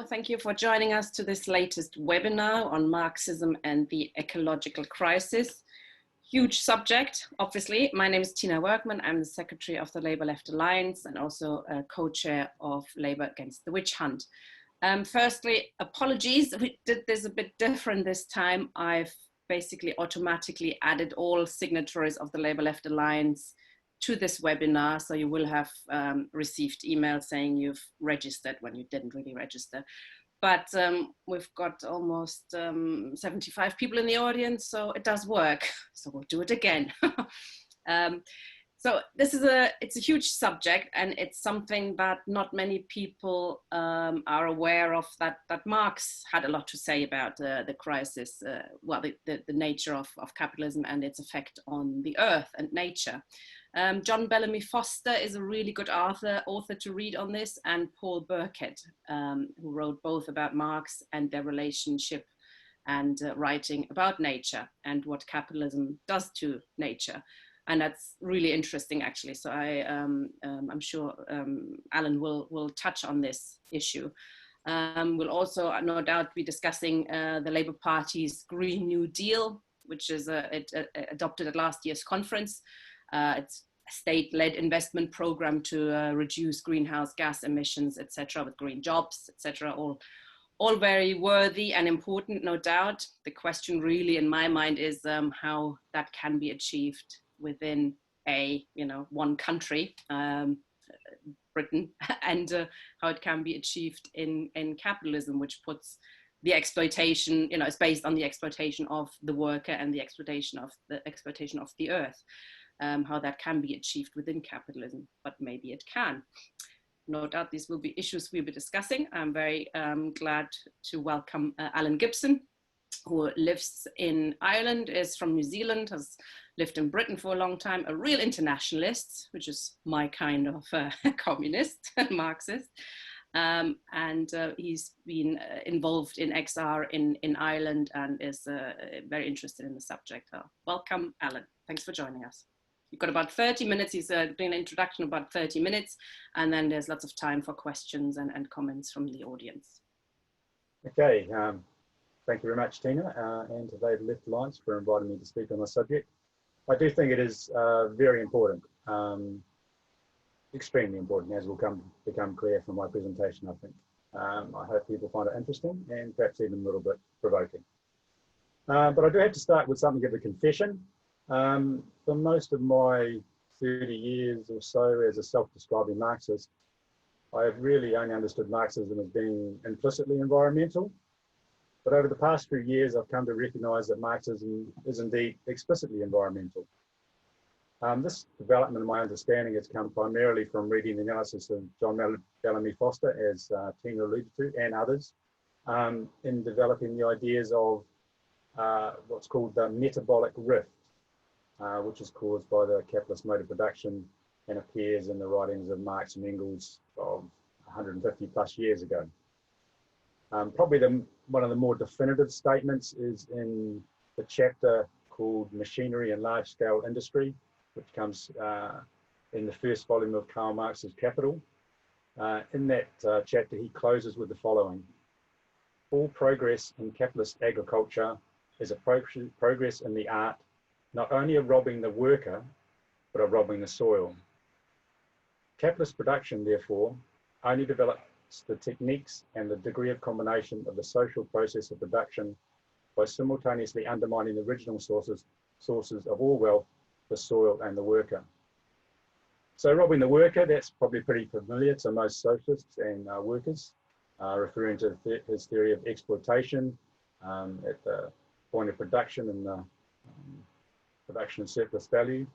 Thank you for joining us to this latest webinar on Marxism and the ecological crisis. Huge subject, obviously. My name is Tina Werkmann. I'm the secretary of the Labour Left Alliance and also a co-chair of Labour Against the Witch Hunt. Firstly, apologies. We did this a bit different this time. I've basically automatically added all signatories of the Labour Left Alliance to this webinar, so you will have received emails saying you've registered when you didn't really register. But we've got almost 75 people in the audience, so it does work. So we'll do it again. So this is it's a huge subject, and it's something that not many people are aware of, that Marx had a lot to say about the crisis, well, the nature of capitalism and its effect on the earth and nature. John Bellamy Foster is a really good author to read on this, and Paul Burkett, who wrote both about Marx and their relationship and writing about nature and what capitalism does to nature. And that's really interesting, actually. So I'm sure Alan will touch on this issue. We'll also, no doubt, be discussing the Labour Party's Green New Deal, which is adopted at last year's conference. It's a state-led investment program to reduce greenhouse gas emissions, etc., with green jobs, etc. All very worthy and important, no doubt. The question really in my mind is how that can be achieved within one country, Britain, and how it can be achieved in capitalism, which puts the exploitation, it's based on the exploitation of the worker and the exploitation of the earth. How that can be achieved within capitalism, but maybe it can. No doubt these will be issues we'll be discussing. I'm very glad to welcome Alan Gibson, who lives in Ireland, is from New Zealand, has lived in Britain for a long time, a real internationalist, which is my kind of communist and Marxist. And he's been involved in XR in Ireland and is very interested in the subject. Welcome, Alan. Thanks for joining us. You've got about 30 minutes. He's doing an introduction about 30 minutes, and then there's lots of time for questions and comments from the audience. Okay, thank you very much, Tina, and to Labour Left Alliance for inviting me to speak on the subject. I do think it is very important, extremely important, as will become clear from my presentation, I think. I hope people find it interesting and perhaps even a little bit provoking. But I do have to start with something of a confession. For most of my 30 years or so as a self-describing Marxist, I have really only understood Marxism as being implicitly environmental. But over the past few years, I've come to recognise that Marxism is indeed explicitly environmental. This development in my understanding has come primarily from reading the analysis of John Bellamy Foster, as Tina alluded to, and others, in developing the ideas of what's called the metabolic rift, which is caused by the capitalist mode of production and appears in the writings of Marx and Engels of 150 plus years ago. Probably one of the more definitive statements is in the chapter called Machinery and Large-Scale Industry, which comes in the first volume of Karl Marx's Capital. In that chapter, he closes with the following: all progress in capitalist agriculture is a progress in the art not only of robbing the worker, but of robbing the soil. Capitalist production, therefore, only develops the techniques and the degree of combination of the social process of production by simultaneously undermining the original sources of all wealth, the soil and the worker. So robbing the worker, that's probably pretty familiar to most socialists and workers, referring to his theory of exploitation at the point of production and the production of surplus value,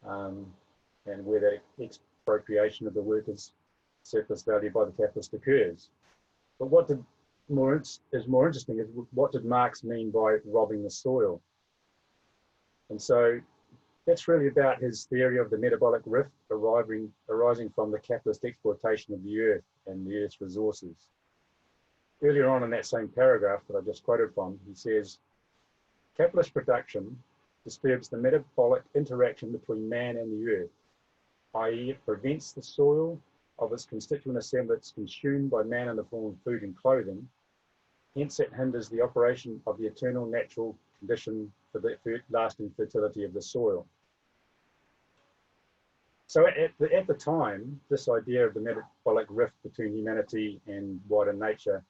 and where that expropriation of the workers' surplus value by the capitalist occurs. But what is more interesting is what did Marx mean by robbing the soil? And so that's really about his theory of the metabolic rift arising from the capitalist exploitation of the earth and the earth's resources. Earlier on in that same paragraph that I just quoted from, he says, capitalist production disturbs the metabolic interaction between man and the earth, i.e. it prevents the soil of its constituent assemblage consumed by man in the form of food and clothing. Hence, it hinders the operation of the eternal natural condition for the lasting fertility of the soil. So at the time, this idea of the metabolic rift between humanity and wider nature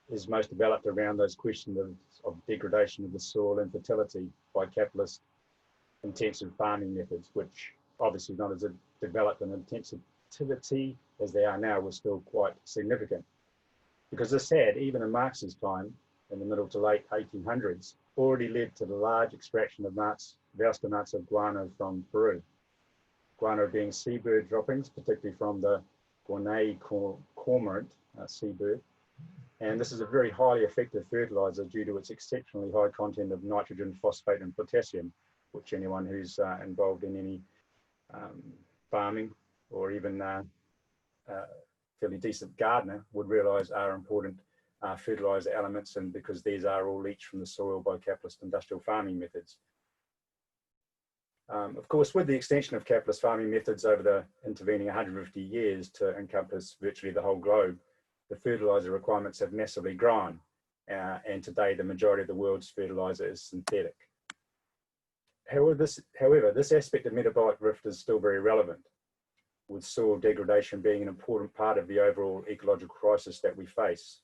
is most developed around those questions of degradation of the soil and fertility by capitalist intensive farming methods, which obviously not as developed in intensivity as they are now, was still quite significant. Because this had, even in Marx's time, in the middle to late 1800s, already led to the large extraction of vast amounts of guano from Peru. Guano being seabird droppings, particularly from the Guanay cormorant seabird. And this is a very highly effective fertilizer due to its exceptionally high content of nitrogen, phosphate, and potassium, which anyone who's involved in any farming or even fairly decent gardener would realise are important fertiliser elements, and because these are all leached from the soil by capitalist industrial farming methods. Of course, with the extension of capitalist farming methods over the intervening 150 years to encompass virtually the whole globe, the fertiliser requirements have massively grown, and today the majority of the world's fertiliser is synthetic. However, this aspect of metabolic rift is still very relevant, with soil degradation being an important part of the overall ecological crisis that we face.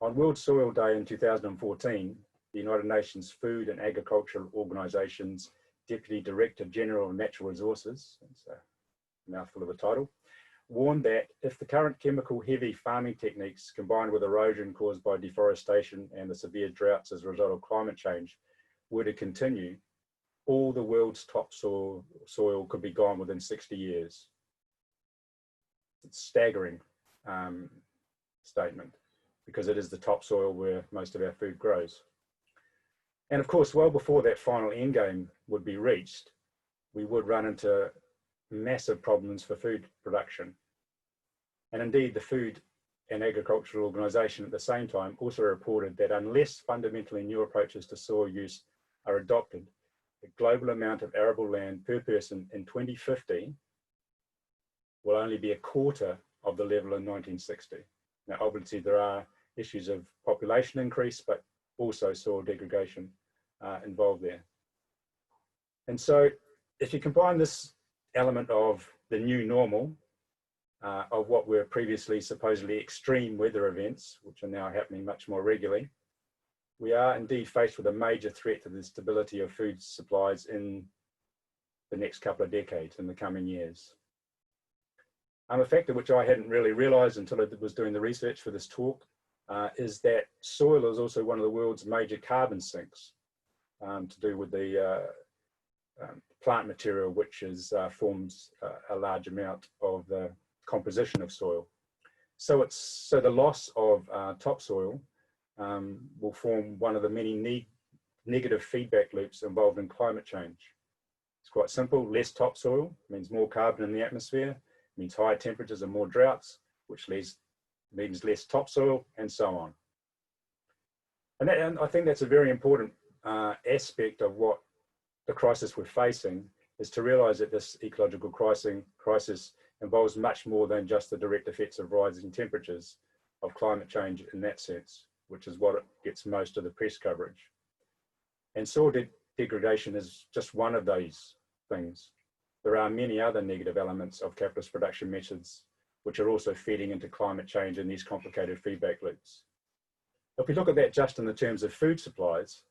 On World Soil Day in 2014, the United Nations Food and Agricultural Organization's Deputy Director General of Natural Resources, it's a mouthful of a title, warned that if the current chemical-heavy farming techniques combined with erosion caused by deforestation and the severe droughts as a result of climate change were to continue, all the world's topsoil could be gone within 60 years. It's a staggering statement, because it is the topsoil where most of our food grows. And of course, well before that final endgame would be reached, we would run into massive problems for food production. And indeed, the Food and Agricultural Organization at the same time also reported that unless fundamentally new approaches to soil use are adopted, the global amount of arable land per person in 2050 will only be a quarter of the level in 1960. Now, obviously, there are issues of population increase, but also soil degradation involved there. And so if you combine this element of the new normal, of what were previously supposedly extreme weather events, which are now happening much more regularly, we are indeed faced with a major threat to the stability of food supplies in the next couple of decades, in the coming years. A factor which I hadn't really realised until I was doing the research for this talk is that soil is also one of the world's major carbon sinks, to do with the plant material, which forms a large amount of the composition of soil. So the loss of topsoil will form one of the many negative feedback loops involved in climate change. It's quite simple. Less topsoil means more carbon in the atmosphere, means higher temperatures and more droughts, which means less topsoil, and so on. And I think that's a very important aspect of what the crisis we're facing, is to realise that this ecological crisis involves much more than just the direct effects of rising temperatures of climate change in that sense, which is what gets most of the press coverage. And soil degradation is just one of those things. There are many other negative elements of capitalist production methods which are also feeding into climate change in these complicated feedback loops. If we look at that just in the terms of food supplies,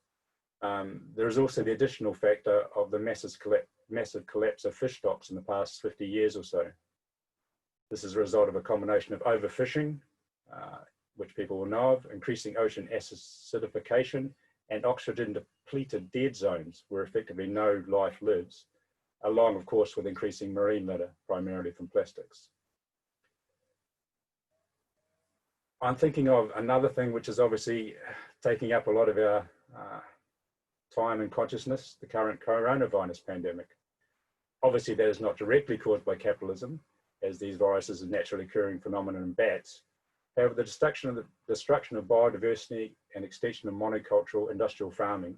there is also the additional factor of the massive collapse of fish stocks in the past 50 years or so. This is a result of a combination of overfishing, which people will know of, increasing ocean acidification, and oxygen depleted dead zones where effectively no life lives, along of course with increasing marine litter, primarily from plastics. I'm thinking of another thing which is obviously taking up a lot of our time and consciousness, the current coronavirus pandemic. Obviously that is not directly caused by capitalism, as these viruses are naturally occurring phenomenon in bats. However, the destruction of biodiversity and extension of monocultural industrial farming,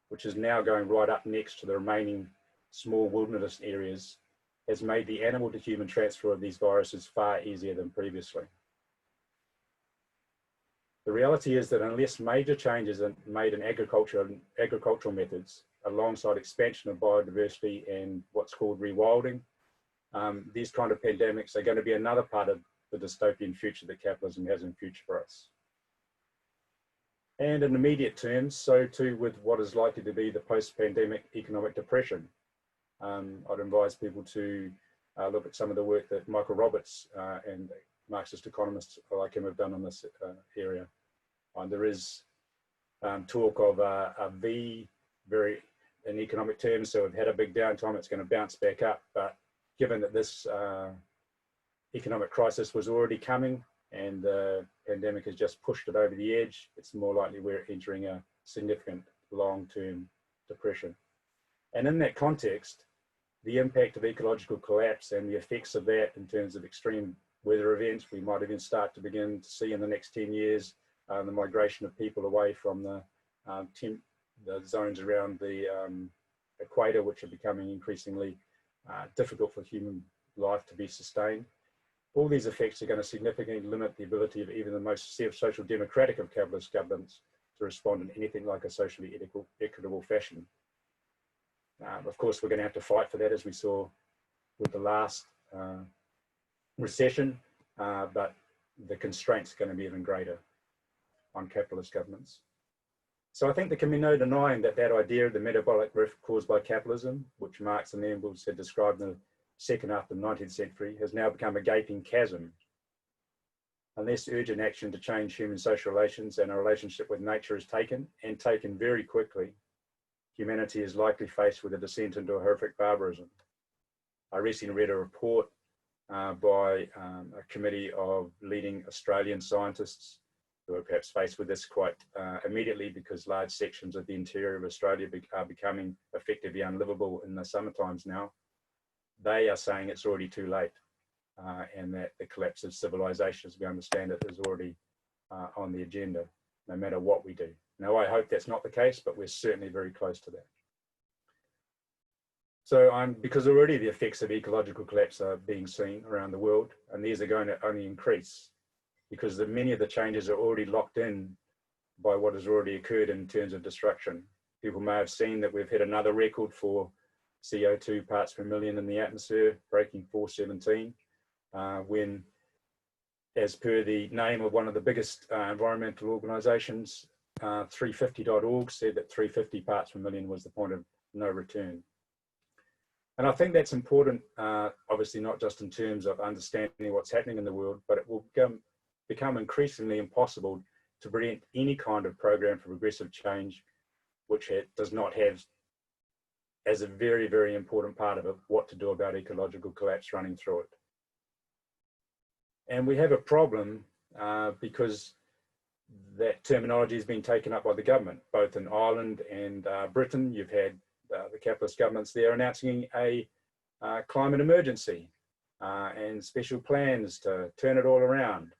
which is now going right up next to the remaining small wilderness areas has made the animal to human transfer of these viruses far easier than previously. The reality is that unless major changes are made in agricultural methods, alongside expansion of biodiversity and what's called rewilding, these kind of pandemics are going to be another part of the dystopian future that capitalism has in future for us. And in immediate terms, so too with what is likely to be the post-pandemic economic depression. I'd advise people to look at some of the work that Michael Roberts and Marxist economists like him have done on this area. There is talk of a V, very in economic terms, so we've had a big downtime, it's going to bounce back up, but given that this economic crisis was already coming and the pandemic has just pushed it over the edge, it's more likely we're entering a significant long-term depression. And in that context, the impact of ecological collapse and the effects of that in terms of extreme weather events, we might even start to begin to see in the next 10 years, the migration of people away from the zones around the equator, which are becoming increasingly difficult for human life to be sustained. All these effects are going to significantly limit the ability of even the most social democratic of capitalist governments to respond in anything like a socially equitable fashion. Of course, we're going to have to fight for that, as we saw with the last recession, but the constraints are going to be even greater on capitalist governments. So I think there can be no denying that that idea of the metabolic rift caused by capitalism, which Marx and Engels had described in the second half of the 19th century, has now become a gaping chasm. Unless urgent action to change human social relations and our relationship with nature is taken, and taken very quickly, humanity is likely faced with a descent into a horrific barbarism. I recently read a report by a committee of leading Australian scientists who are perhaps faced with this quite immediately, because large sections of the interior of Australia are becoming effectively unlivable in the summer times now. They are saying it's already too late, and that the collapse of civilization, as we understand it, is already on the agenda, no matter what we do. Now, I hope that's not the case, but we're certainly very close to that. So because already the effects of ecological collapse are being seen around the world, and these are going to only increase, because many of the changes are already locked in by what has already occurred in terms of destruction. People may have seen that we've hit another record for CO2 parts per million in the atmosphere, breaking 417, when, as per the name of one of the biggest environmental organisations, 350.org said that 350 parts per million was the point of no return. And I think that's important, obviously not just in terms of understanding what's happening in the world, but it will become increasingly impossible to prevent any kind of program for progressive change which does not have as a very, very important part of it what to do about ecological collapse running through it. And we have a problem because that terminology has been taken up by the government, both in Ireland and Britain. You've had the capitalist governments there announcing a climate emergency and special plans to turn it all around.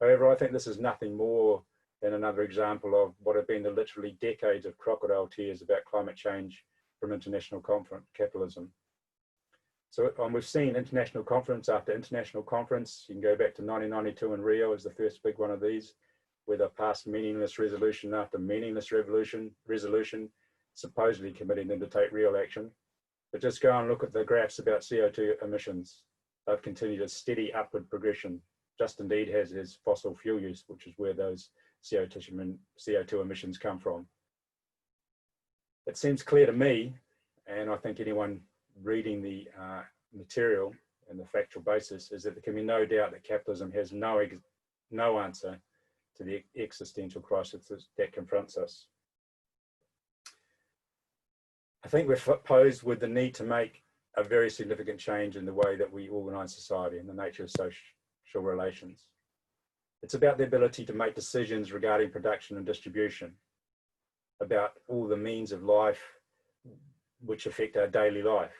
However, I think this is nothing more than another example of what have been the literally decades of crocodile tears about climate change from international capitalism. So we've seen international conference after international conference. You can go back to 1992 in Rio as the first big one of these, where they passed meaningless resolution after meaningless resolution, supposedly committing them to take real action. But just go and look at the graphs about CO2 emissions. They've continued a steady upward progression, just indeed as fossil fuel use, which is where those CO2 emissions come from. It seems clear to me, and I think anyone reading the material and the factual basis, is that there can be no doubt that capitalism has no answer to the existential crisis that confronts us. I think we're posed with the need to make a very significant change in the way that we organise society and the nature of social relations. It's about the ability to make decisions regarding production and distribution, about all the means of life which affect our daily life.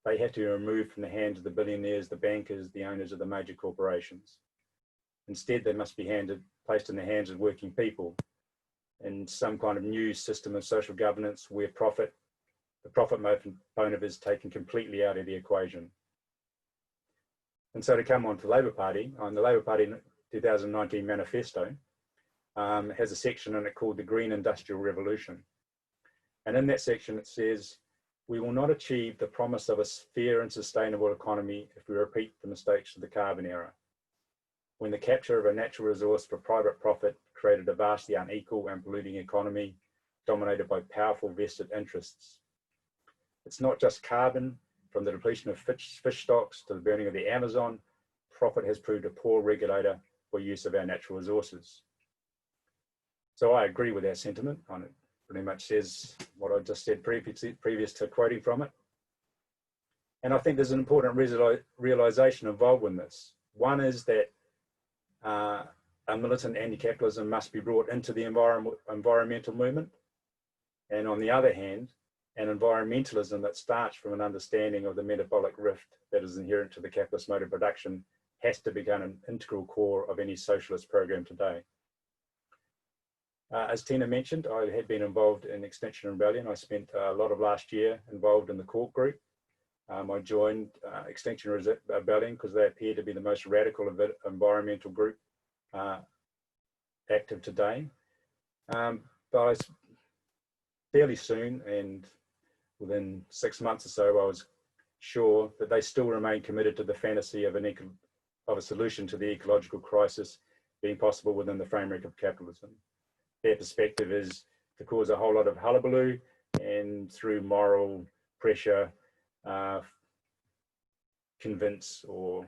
They have to be removed from the hands of the billionaires, the bankers, the owners of the major corporations. Instead, they must be placed in the hands of working people in some kind of new system of social governance where the profit motive is taken completely out of the equation. And so to come on to the Labour Party, on the Labour Party 2019 manifesto, has a section in it called the Green Industrial Revolution. And in that section it says, we will not achieve the promise of a fair and sustainable economy if we repeat the mistakes of the carbon era, when the capture of a natural resource for private profit created a vastly unequal and polluting economy dominated by powerful vested interests. It's not just carbon. From the depletion of fish stocks to the burning of the Amazon, profit has proved a poor regulator for use of our natural resources. So I agree with that sentiment. It pretty much says what I just said previous to quoting from it. And I think there's an important realization involved in this. One is that a militant anti-capitalism must be brought into the environmental movement. And on the other hand, an environmentalism that starts from an understanding of the metabolic rift that is inherent to the capitalist mode of production has to become an integral core of any socialist program today. As Tina mentioned, I had been involved in Extinction Rebellion. I spent a lot of last year involved in the Cork group. I joined Extinction Rebellion because they appear to be the most radical environmental group active today. But fairly soon, and within 6 months or so, I was sure that they still remain committed to the fantasy of a solution to the ecological crisis being possible within the framework of capitalism. Their perspective is to cause a whole lot of hullabaloo and through moral pressure convince our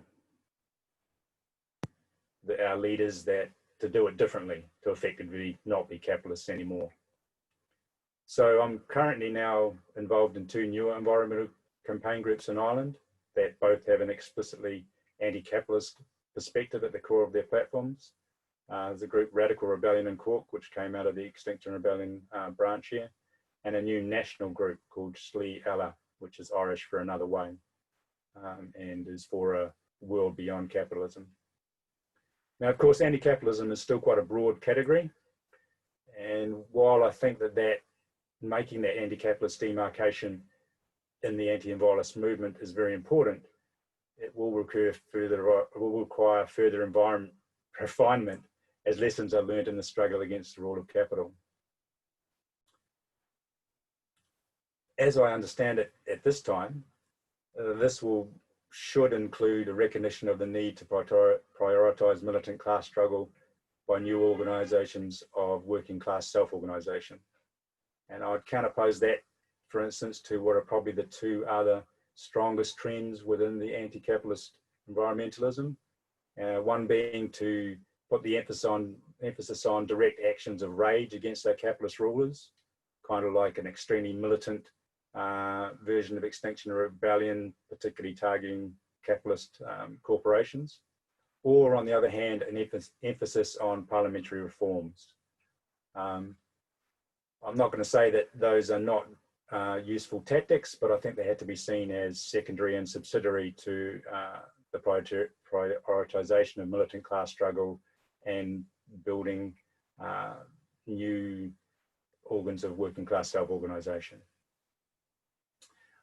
leaders that to do it differently, to effectively not be capitalists anymore. So I'm currently now involved in 2 new environmental campaign groups in Ireland that both have an explicitly anti-capitalist perspective at the core of their platforms. There's a group, Radical Rebellion in Cork, which came out of the Extinction Rebellion branch here, and a new national group called Slí Ella, which is Irish for another way, and is for a world beyond capitalism. Now, of course, anti-capitalism is still quite a broad category, and while I think that making that anti-capitalist demarcation in the anti-environmentalist movement is very important, it will require further environment refinement as lessons are learned in the struggle against the rule of capital. As I understand it at this time, this should include a recognition of the need to prioritise militant class struggle by new organisations of working class self-organisation. And I'd counterpose that, for instance, to what are probably the 2 other strongest trends within the anti-capitalist environmentalism. One being to put the emphasis on direct actions of rage against our capitalist rulers, kind of like an extremely militant version of Extinction Rebellion, particularly targeting capitalist corporations. Or on the other hand, an emphasis on parliamentary reforms. I'm not going to say that those are not useful tactics, but I think they had to be seen as secondary and subsidiary to the prioritisation of militant class struggle and building new organs of working class self-organisation.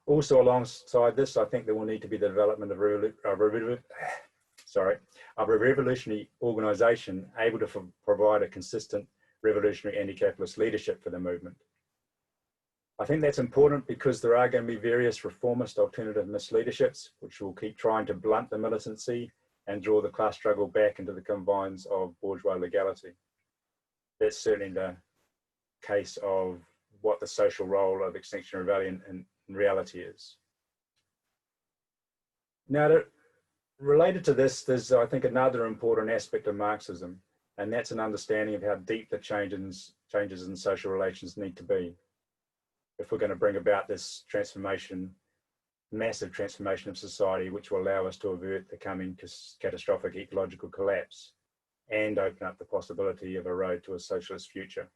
Also alongside this, I think there will need to be the development of a revolutionary organisation able to provide a consistent revolutionary anti-capitalist leadership for the movement. I think that's important because there are going to be various reformist alternativist leaderships which will keep trying to blunt the militancy and draw the class struggle back into the confines of bourgeois legality. That's certainly the case of what the social role of Extinction Rebellion in reality is. Now, related to this, there's, I think, another important aspect of Marxism, and that's an understanding of how deep the changes in social relations need to be if we're going to bring about this transformation, massive transformation of society, which will allow us to avert the coming catastrophic ecological collapse and open up the possibility of a road to a socialist future.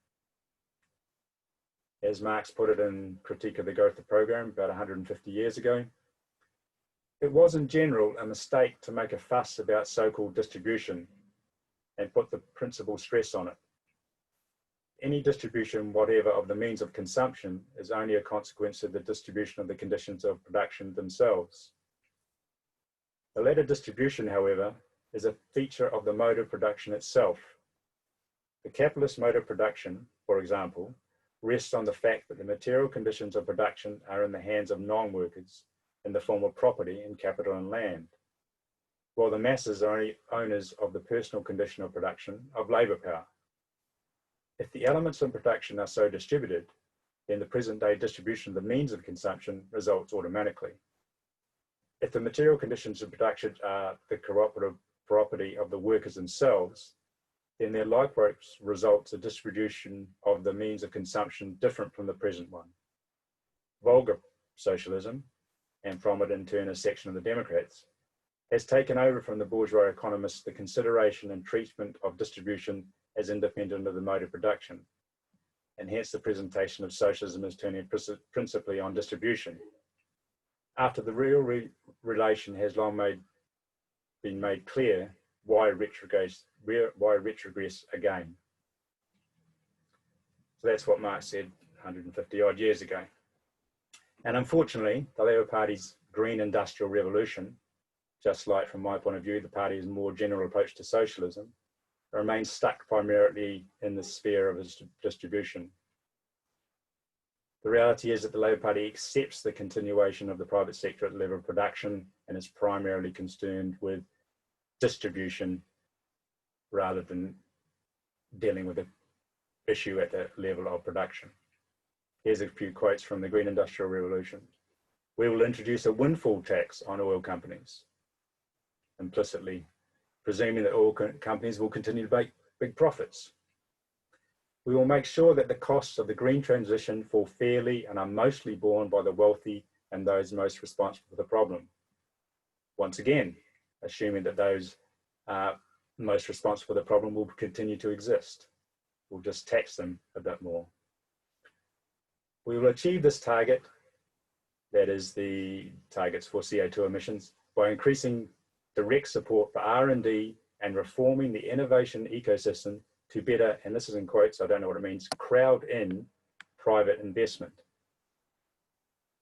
As Marx put it in Critique of the Growth Program about 150 years ago, it was in general a mistake to make a fuss about so-called distribution and put the principal stress on it. Any distribution, whatever, of the means of consumption is only a consequence of the distribution of the conditions of production themselves. The latter distribution, however, is a feature of the mode of production itself. The capitalist mode of production, for example, rests on the fact that the material conditions of production are in the hands of non-workers in the form of property in capital and land, while the masses are only owners of the personal condition of production of labour power. If the elements of production are so distributed, then the present-day distribution of the means of consumption results automatically. If the material conditions of production are the cooperative property of the workers themselves, then there likewise results a distribution of the means of consumption different from the present one. Vulgar socialism, and from it in turn a section of the Democrats, has taken over from the bourgeois economists the consideration and treatment of distribution as independent of the mode of production, and hence the presentation of socialism as turning principally on distribution. After the real relation has long been made clear, why retrogress again? So that's what Marx said 150 odd years ago. And unfortunately, the Labour Party's green industrial revolution, just like from my point of view, the party's more general approach to socialism, remains stuck primarily in the sphere of its distribution. The reality is that the Labour Party accepts the continuation of the private sector at the level of production and is primarily concerned with distribution rather than dealing with the issue at the level of production. Here's a few quotes from the Green Industrial Revolution. We will introduce a windfall tax on oil companies, implicitly presuming that oil companies will continue to make big profits. We will make sure that the costs of the green transition fall fairly and are mostly borne by the wealthy and those most responsible for the problem. Once again, assuming that those most responsible for the problem will continue to exist. We'll just tax them a bit more. We will achieve this target, that is the targets for CO2 emissions, by increasing direct support for R&D and reforming the innovation ecosystem to better, and this is in quotes, I don't know what it means, crowd in private investment.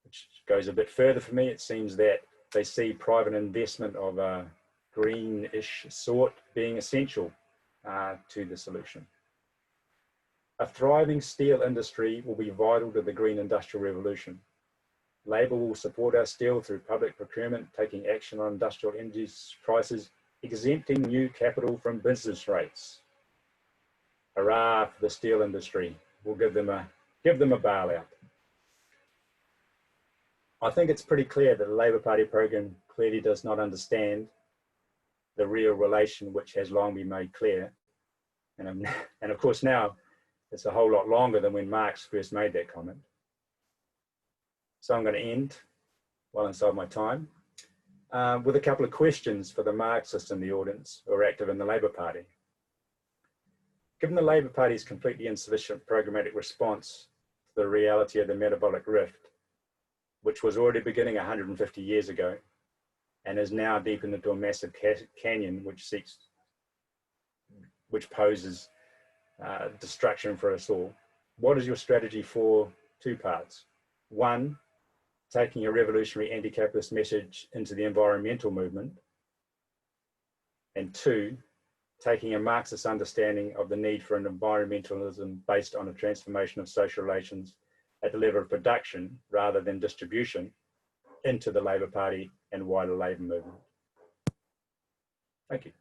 Which goes a bit further for me. It seems that they see private investment of a greenish sort being essential to the solution. A thriving steel industry will be vital to the green industrial revolution. Labour will support our steel through public procurement, taking action on industrial energy prices, exempting new capital from business rates. Hurrah for the steel industry. We'll give them a bailout. I think it's pretty clear that the Labour Party program clearly does not understand the real relation which has long been made clear. And of course now, it's a whole lot longer than when Marx first made that comment. So I'm going to end, well inside my time, with a couple of questions for the Marxists in the audience who are active in the Labour Party. Given the Labour Party's completely insufficient programmatic response to the reality of the metabolic rift, which was already beginning 150 years ago, and is now deepened into a massive canyon which poses destruction for us all, what is your strategy for two parts? One, taking a revolutionary anti-capitalist message into the environmental movement, and two, taking a Marxist understanding of the need for an environmentalism based on a transformation of social relations at the level of production rather than distribution into the Labour Party and wider labour movement. Thank you.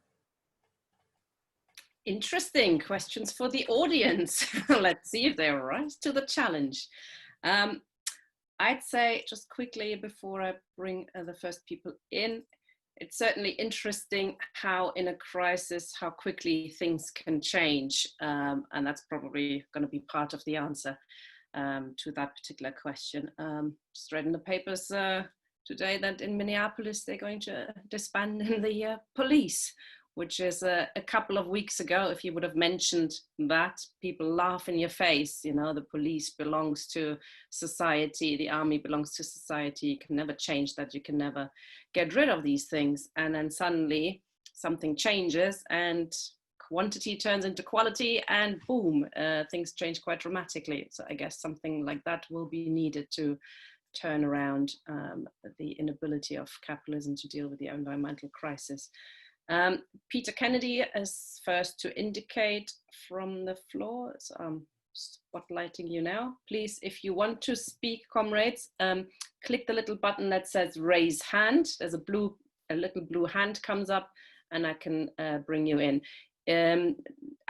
Interesting questions for the audience. Let's see if they'll rise to the challenge. I'd say just quickly before I bring the first people in, it's certainly interesting how in a crisis, how quickly things can change. And that's probably going to be part of the answer to that particular question. Just read in the papers today that in Minneapolis, they're going to disband the police, which is a couple of weeks ago, if you would have mentioned that, people laugh in your face. You know, the police belongs to society, the army belongs to society. You can never change that. You can never get rid of these things. And then suddenly something changes and quantity turns into quality and boom, things change quite dramatically. So I guess something like that will be needed to turn around the inability of capitalism to deal with the environmental crisis. Peter Kennedy is first to indicate from the floor. So I'm spotlighting you now. Please, if you want to speak, comrades, click the little button that says raise hand. There's a little blue hand comes up and I can bring you in.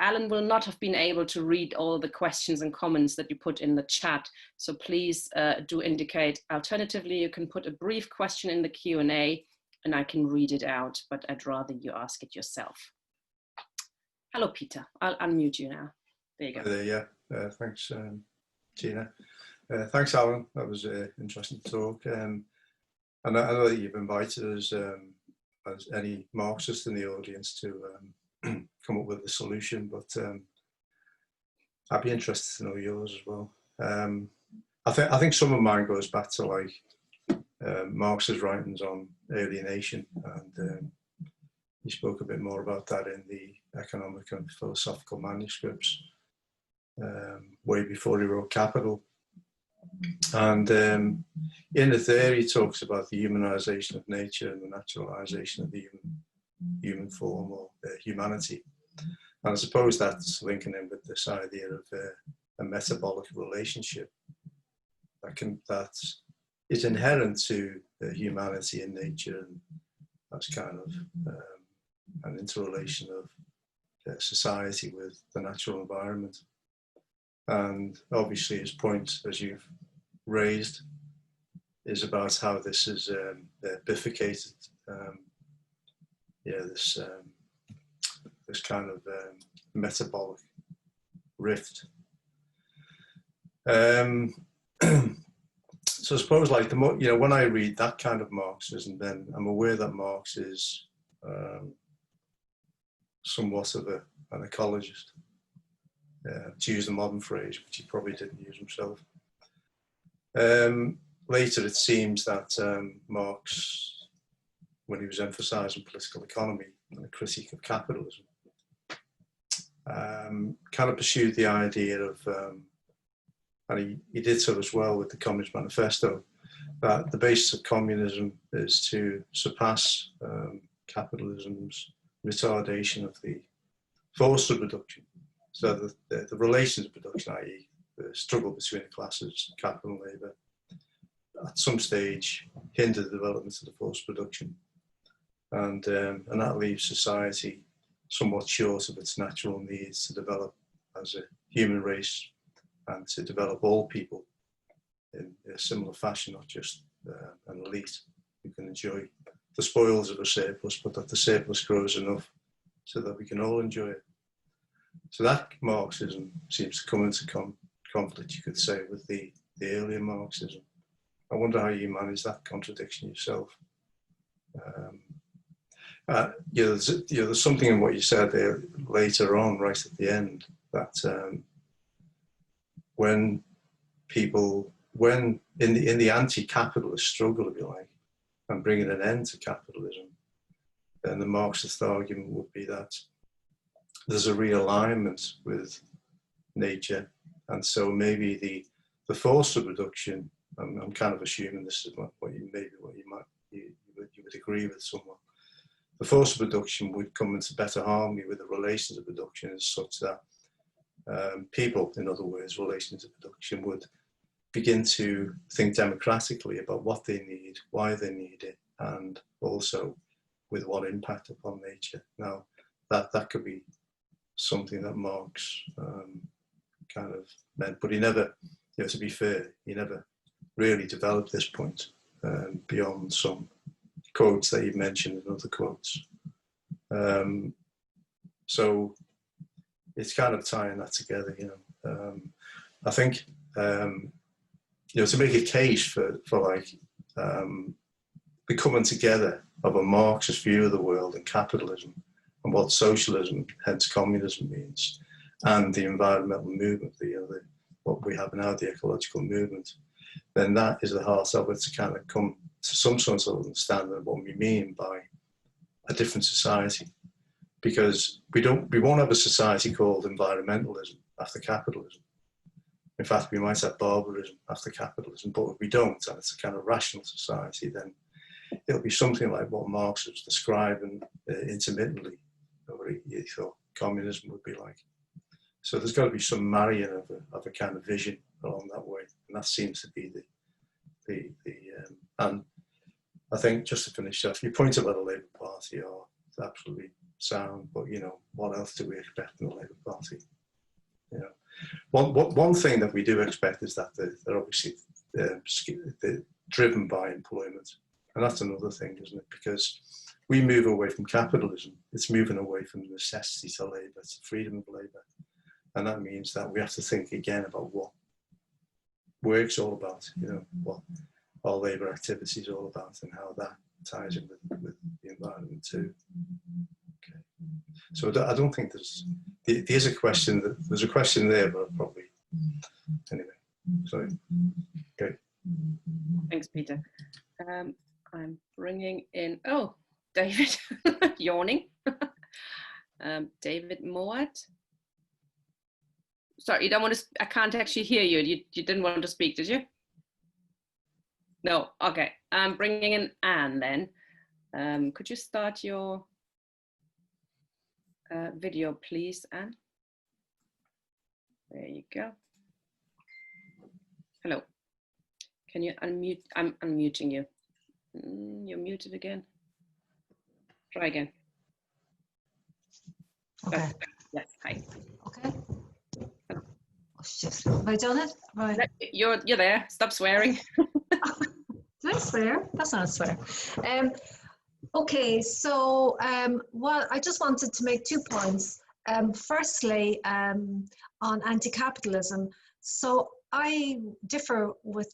Alan will not have been able to read all the questions and comments that you put in the chat, so please do indicate. Alternatively, you can put a brief question in the Q&A and I can read it out, but I'd rather you ask it yourself. Hello, Peter. I'll unmute you now. There you go. Yeah, thanks, Gina. Thanks, Alan. That was interesting to talk. And I know that you've invited us, as any Marxist in the audience, to come up with a solution, but I'd be interested to know yours as well. I think some of mine goes back to like Marx's writings on alienation, and he spoke a bit more about that in the economic and philosophical manuscripts way before he wrote Capital. And in it there, he talks about the humanization of nature and the naturalization of the human form, or humanity. And I suppose that's linking in with this idea of a metabolic relationship that is inherent to humanity and nature, and that's kind of an interrelation of society with the natural environment. And obviously his point, as you've raised, is about how this is bifurcated. This kind of metabolic rift. So I suppose, like, the more, when I read that kind of Marxism, then I'm aware that Marx is somewhat of an ecologist, to use the modern phrase, which he probably didn't use himself. Later, it seems that Marx, when he was emphasising political economy and a critique of capitalism, kind of pursued the idea of, and he did so as well with the Communist Manifesto, that the basis of communism is to surpass capitalism's retardation of the force of production. So the relations of production, i.e. the struggle between the classes, capital and labour, at some stage hindered the development of the force of production. And that leaves society somewhat short of its natural needs to develop as a human race and to develop all people in a similar fashion, not just an elite who can enjoy the spoils of a surplus, but that the surplus grows enough so that we can all enjoy it. So that Marxism seems to come into conflict, you could say, with the earlier Marxism. I wonder how you manage that contradiction yourself. There's something in what you said there later on, right at the end, that when in the anti-capitalist struggle, if you like, and bringing an end to capitalism, then the Marxist argument would be that there's a realignment with nature, and so maybe the force of production, I'm kind of assuming this is what you would agree with somewhat. The force of production would come into better harmony with the relations of production, as such that people, in other words, relations of production, would begin to think democratically about what they need, why they need it, and also with what impact upon nature. Now, that could be something that Marx kind of meant, but he never, to be fair, he never really developed this point beyond some quotes that he mentioned in other quotes. So it's kind of tying that together, I think, to make a case for like the coming together of a Marxist view of the world and capitalism and what socialism, hence communism, means, and the environmental movement, what we have now, the ecological movement, then that is the heart of it, to kind of come to some sort of understanding of what we mean by a different society. Because we won't have a society called environmentalism after capitalism. in fact, we might have barbarism after capitalism, but if we don't, and it's a kind of rational society, then it'll be something like what Marx was describing intermittently, or he thought communism would be like. So there's got to be some marrying of a kind of vision along that way, and that seems to be and I think, just to finish off, your point about the Labour Party are absolutely sound, but you know, what else do we expect from the Labour Party? You know, one thing that we do expect is that they're obviously they're driven by employment, and that's another thing, isn't it? Because we move away from capitalism, it's moving away from the necessity to labour, to freedom of labour, and that means that we have to think again about what work's all about. You know, what our labour activity is all about, and how that ties in with the environment too. Okay. So I don't think there's a question there, but probably anyway. Sorry. Okay. Thanks, Peter. I'm bringing in David yawning. David Mowat. Sorry, you don't want to. I can't actually hear you. You didn't want to speak, did you? No. Okay. I'm bringing in Anne then. Could you start your video, please, Anne? There you go. Hello. Can you unmute? I'm unmuting you. You're muted again. Try again. Okay. Yes. Hi. Okay. Oh, shit. Have I done it? Right. You're there. Stop swearing. Did I swear? That's not a swear. Okay, so well, I just wanted to make 2 points. Firstly, on anti-capitalism. So I differ with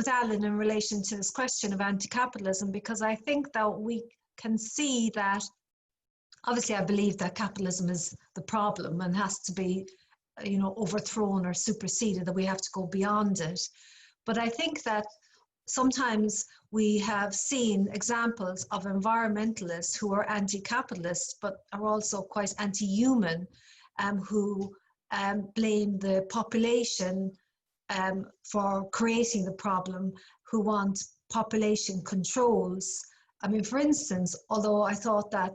Alan in relation to this question of anti-capitalism, because I think that we can see that, obviously I believe that capitalism is the problem and has to be, you know, overthrown or superseded, that we have to go beyond it. But I think that sometimes we have seen examples of environmentalists who are anti-capitalist but are also quite anti-human, who blame the population for creating the problem, who want population controls. I mean, for instance, although I thought that,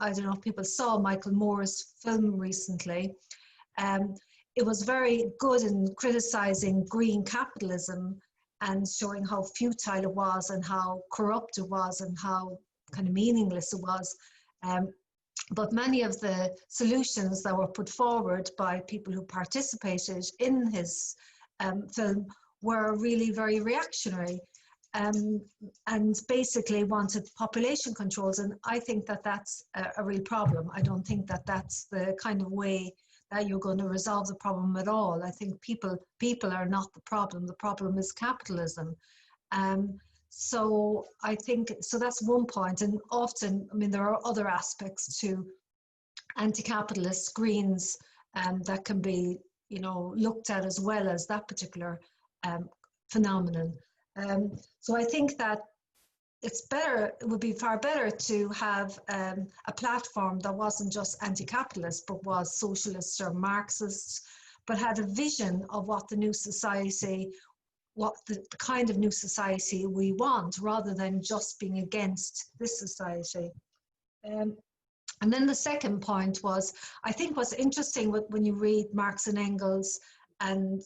I don't know if people saw Michael Moore's film recently, it was very good in criticizing green capitalism and showing how futile it was and how corrupt it was and how kind of meaningless it was. But many of the solutions that were put forward by people who participated in his film were really very reactionary, and basically wanted population controls. And I think that that's a real problem. I don't think that that's the kind of way that you're going to resolve the problem at all. I think people are not the problem. The problem is capitalism. So I think, so that's one point. And often, I mean, there are other aspects to anti-capitalist Greens that can be, you know, looked at as well as that particular phenomenon. So I think that it's better, it would be far better to have a platform that wasn't just anti-capitalist, but was socialist or Marxist, but had a vision of what the new society, what the kind of new society we want, rather than just being against this society. And then the second point was, I think what's interesting when you read Marx and Engels and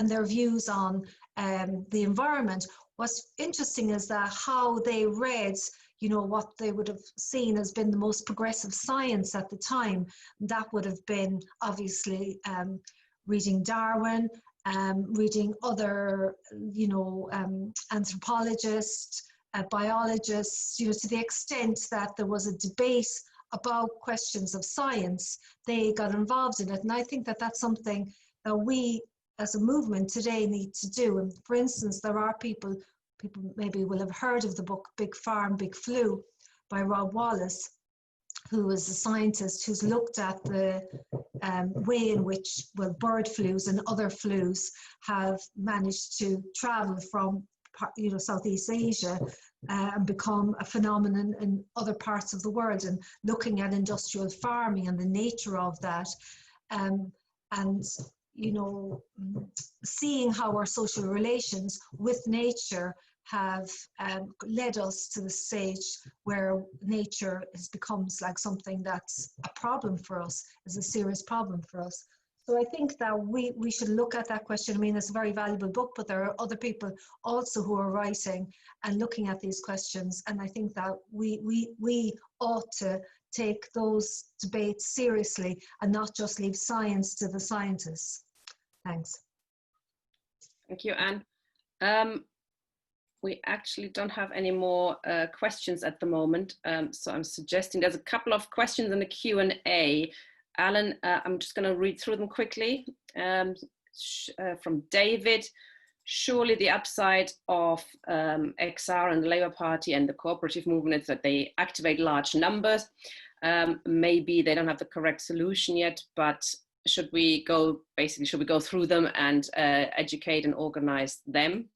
their views on the environment, what's interesting is that how they read, you know, what they would have seen as been the most progressive science at the time. That would have been obviously reading Darwin, reading other, you know, anthropologists, biologists, you know, to the extent that there was a debate about questions of science, they got involved in it. And I think that that's something that we as a movement today need to do. And for instance, there are people maybe will have heard of the book Big Farm, Big Flu by Rob Wallace, who is a scientist who's looked at the way in which, well, bird flus and other flus have managed to travel from, you know, Southeast Asia and become a phenomenon in other parts of the world, and looking at industrial farming and the nature of that. And you know, seeing how our social relations with nature have led us to the stage where nature becomes like something that's a problem for us, is a serious problem for us. So I think that we should look at that question. I mean, it's a very valuable book, but there are other people also who are writing and looking at these questions. And I think that we ought to take those debates seriously and not just leave science to the scientists. Thanks. Thank you, Anne. We actually don't have any more questions at the moment. So I'm suggesting there's a couple of questions in the Q&A. Alan, I'm just going to read through them quickly. From David, surely the upside of XR and the Labour Party and the cooperative movement is that they activate large numbers. Maybe they don't have the correct solution yet, but should we go through them and educate and organize them?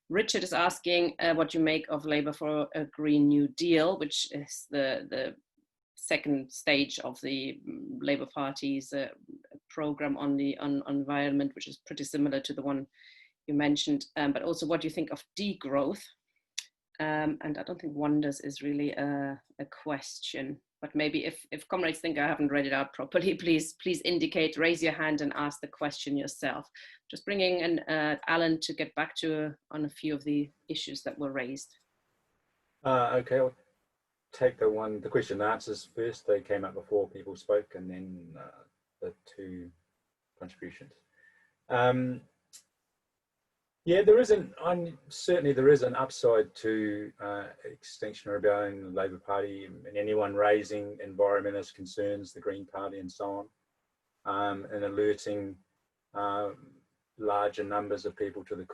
Richard is asking what you make of Labour for a Green New Deal, which is the second stage of the Labour Party's program on the environment, which is pretty similar to the one you mentioned, but also what do you think of degrowth? And I don't think wonders is really a question, but maybe if comrades think I haven't read it out properly, please indicate, raise your hand and ask the question yourself. Just bringing in Alan to get back to on a few of the issues that were raised. Okay, I'll take the question and answers first. They came up before people spoke, and then the two contributions. Yeah, certainly there is an upside to Extinction Rebellion, the Labour Party, and anyone raising environmentalist concerns, the Green Party and so on, and alerting larger numbers of people to the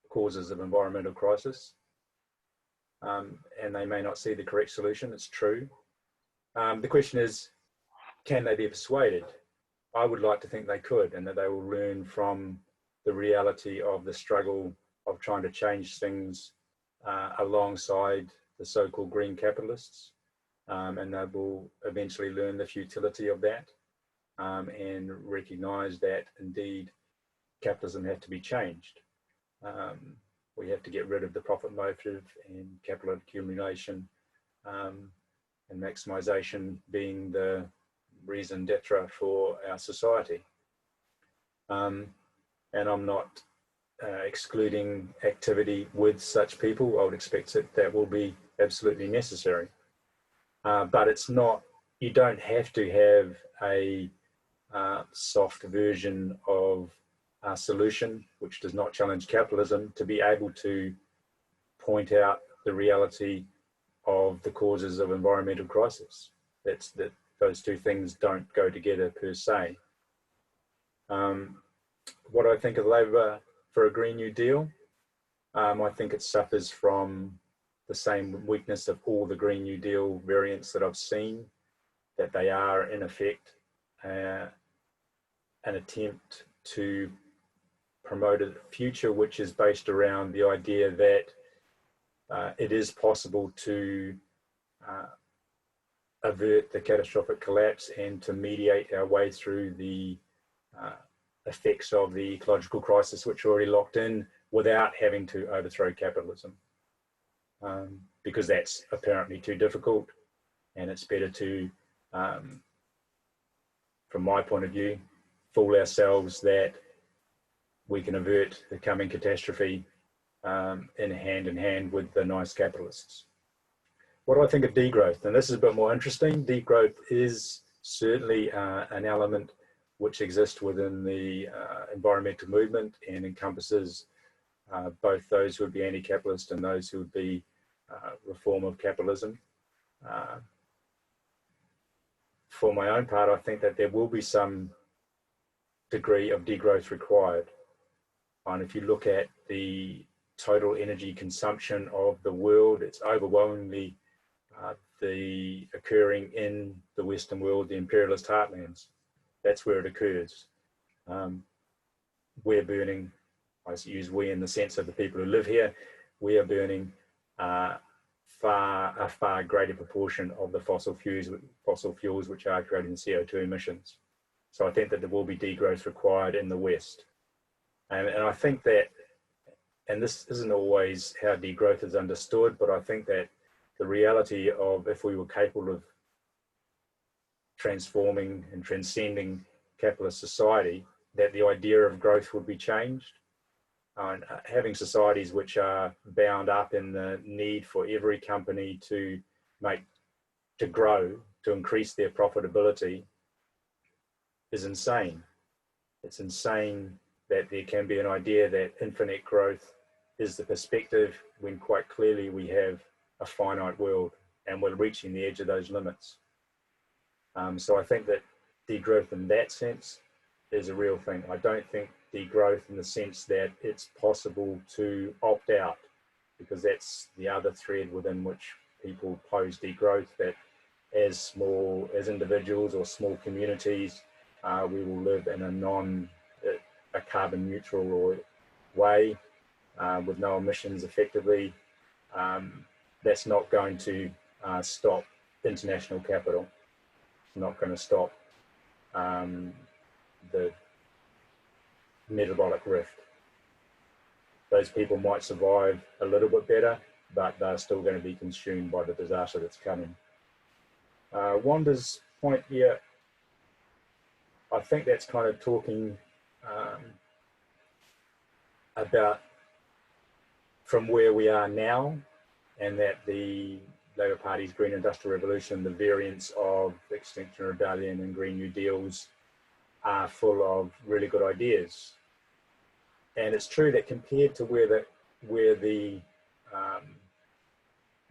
causes of environmental crisis. And they may not see the correct solution, it's true. The question is, can they be persuaded? I would like to think they could, and that they will learn from the reality of the struggle of trying to change things alongside the so-called green capitalists, and they will eventually learn the futility of that and recognise that indeed capitalism had to be changed. We have to get rid of the profit motive and capital accumulation and maximisation being the raison d'etre for our society. And I'm not excluding activity with such people. I would expect that will be absolutely necessary. But it's not, you don't have to have a soft version of a solution which does not challenge capitalism to be able to point out the reality of the causes of environmental crisis. That those two things don't go together per se. What I think of Labour for a Green New Deal, I think it suffers from the same weakness of all the Green New Deal variants that I've seen, that they are in effect an attempt to promote a future which is based around the idea that it is possible to avert the catastrophic collapse and to mediate our way through the effects of the ecological crisis, which are already locked in, without having to overthrow capitalism. Because that's apparently too difficult, and it's better to, from my point of view, fool ourselves that we can avert the coming catastrophe in hand with the nice capitalists. What do I think of degrowth? And this is a bit more interesting. Degrowth is certainly an element which exists within the environmental movement and encompasses both those who would be anti-capitalist and those who would be reform of capitalism. For my own part, I think that there will be some degree of degrowth required. And if you look at the total energy consumption of the world, it's overwhelmingly occurring in the Western world, the imperialist heartlands. That's where it occurs. We're burning, I use we in the sense of the people who live here, we are burning a far greater proportion of the fossil fuels which are creating CO2 emissions. So I think that there will be degrowth required in the West. And I think that, and this isn't always how degrowth is understood, but I think that the reality of if we were capable of transforming and transcending capitalist society, that the idea of growth would be changed. Having societies which are bound up in the need for every company to grow, to increase their profitability, is insane. It's insane that there can be an idea that infinite growth is the perspective when quite clearly we have a finite world and we're reaching the edge of those limits. So I think that degrowth in that sense is a real thing. I don't think degrowth in the sense that it's possible to opt out, because that's the other thread within which people pose degrowth, that as individuals or small communities, we will live in a carbon neutral way with no emissions effectively. That's not going to stop international capital. It's not going to stop the metabolic rift. Those people might survive a little bit better, but they're still going to be consumed by the disaster that's coming. Wanda's point here, I think that's kind of talking about from where we are now, and that the Labour Party's Green Industrial Revolution, the variants of Extinction Rebellion and Green New Deals are full of really good ideas. And it's true that compared to where the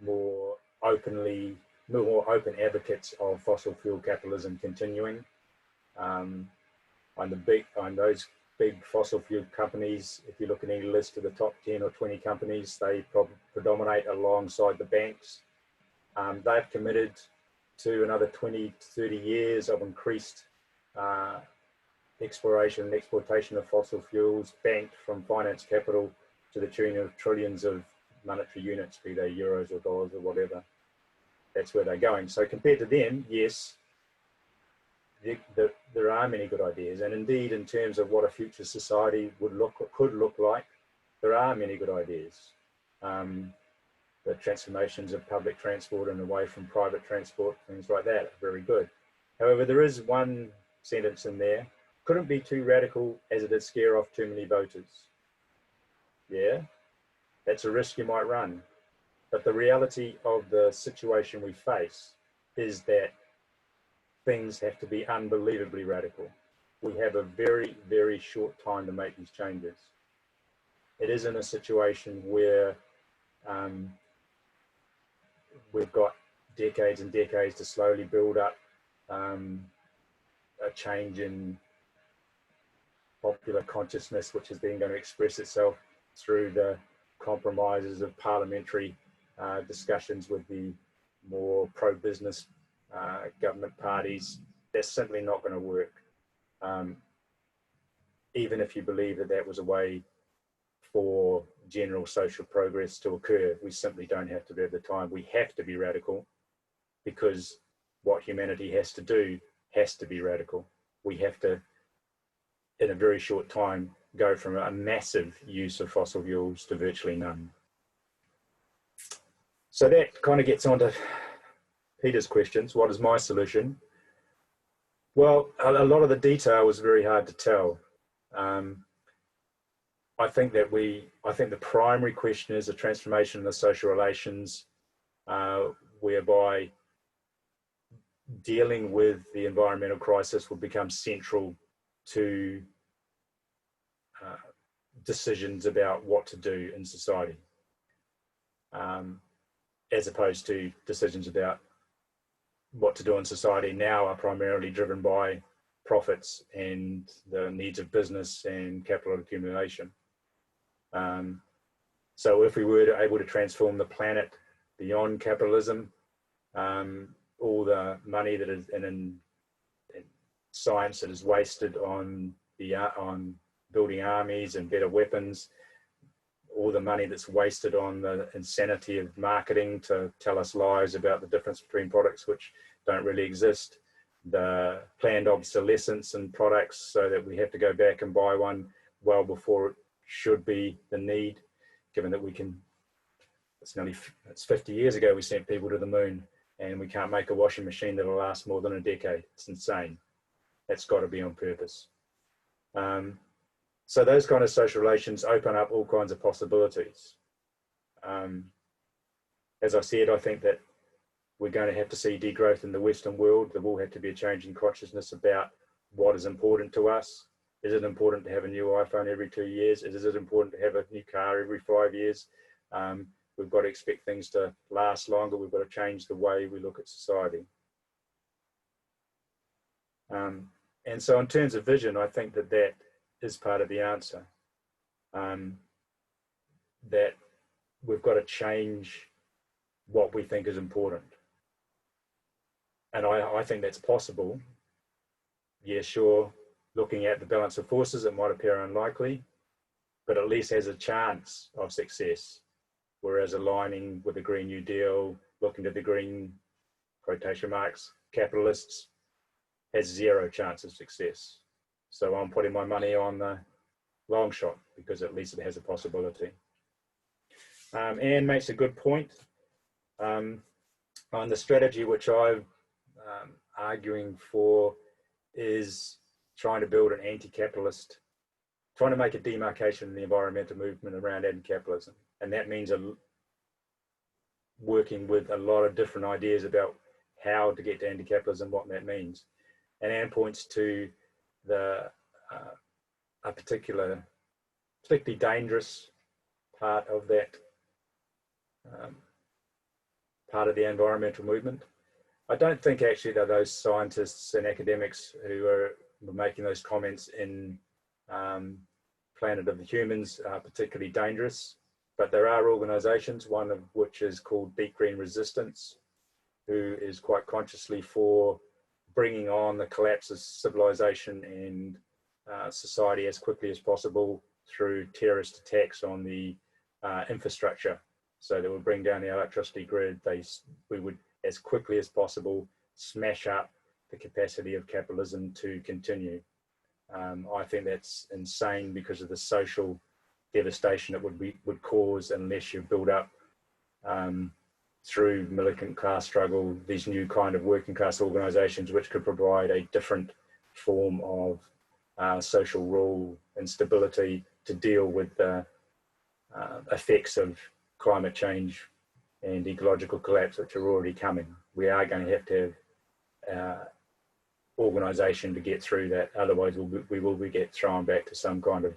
more open advocates of fossil fuel capitalism continuing, on those big fossil fuel companies, if you look at any list of the top 10 or 20 companies, they predominate alongside the banks. They've committed to another 20 to 30 years of increased exploration and exploitation of fossil fuels, banked from finance capital to the tune of trillions of monetary units, be they euros or dollars or whatever. That's where they're going. So compared to them, yes, there are many good ideas, and indeed, in terms of what a future society could look like, there are many good ideas. The transformations of public transport and away from private transport, things like that, are very good. However, there is one sentence in there: couldn't be too radical as it'd scare off too many voters. Yeah, that's a risk you might run. But the reality of the situation we face is that things have to be unbelievably radical. We have a very, very short time to make these changes. It is in a situation where we've got decades and decades to slowly build up a change in popular consciousness, which is then going to express itself through the compromises of parliamentary discussions with the more pro-business government parties. That's simply not going to work. Even if you believe that that was a way for general social progress to occur, we simply don't have to be at the time. We have to be radical, because what humanity has to do has to be radical. We have to, in a very short time, go from a massive use of fossil fuels to virtually none. So that kind of gets onto Peter's questions. What is my solution? Well, a lot of the detail was very hard to tell. I think the primary question is a transformation in the social relations, whereby dealing with the environmental crisis will become central to decisions about what to do in society, as opposed to decisions about what to do in society now are primarily driven by profits and the needs of business and capital accumulation. So if we were able to transform the planet beyond capitalism, all the money that is in science that is wasted on building armies and better weapons, all the money that's wasted on the insanity of marketing to tell us lies about the difference between products which don't really exist, the planned obsolescence in products so that we have to go back and buy one well before it should be the need, given that we can, it's 50 years ago we sent people to the moon, and we can't make a washing machine that'll last more than a decade. It's insane. That's got to be on purpose. So those kind of social relations open up all kinds of possibilities. As I said, I think that we're going to have to see degrowth in the Western world. There will have to be a change in consciousness about what is important to us. Is it important to have a new iPhone every 2 years? Is it important to have a new car every 5 years? We've got to expect things to last longer. We've got to change the way we look at society. And so in terms of vision, I think that that is part of the answer. That we've got to change what we think is important. And I think that's possible. Yeah, sure, looking at the balance of forces, it might appear unlikely, but at least has a chance of success. Whereas aligning with the Green New Deal, looking to the green, quotation marks, capitalists, has zero chance of success. So I'm putting my money on the long shot because at least it has a possibility. Anne makes a good point on the strategy which I'm arguing for is trying to build an anti-capitalist, trying to make a demarcation in the environmental movement around anti-capitalism. And that means working with a lot of different ideas about how to get to anti-capitalism, what that means. And Anne points to a particularly dangerous part of that, part of the environmental movement. I don't think actually that those scientists and academics who were making those comments in Planet of the Humans are particularly dangerous, but there are organisations, one of which is called Deep Green Resistance, who is quite consciously for bringing on the collapse of civilization and society as quickly as possible through terrorist attacks on the infrastructure. So that would bring down the electricity grid. We would, as quickly as possible, smash up the capacity of capitalism to continue. I think that's insane because of the social devastation it would cause unless you build up through militant class struggle these new kind of working class organisations which could provide a different form of social rule and stability to deal with the effects of climate change and ecological collapse which are already coming. We are going to have organisation to get through that, otherwise we will get thrown back to some kind of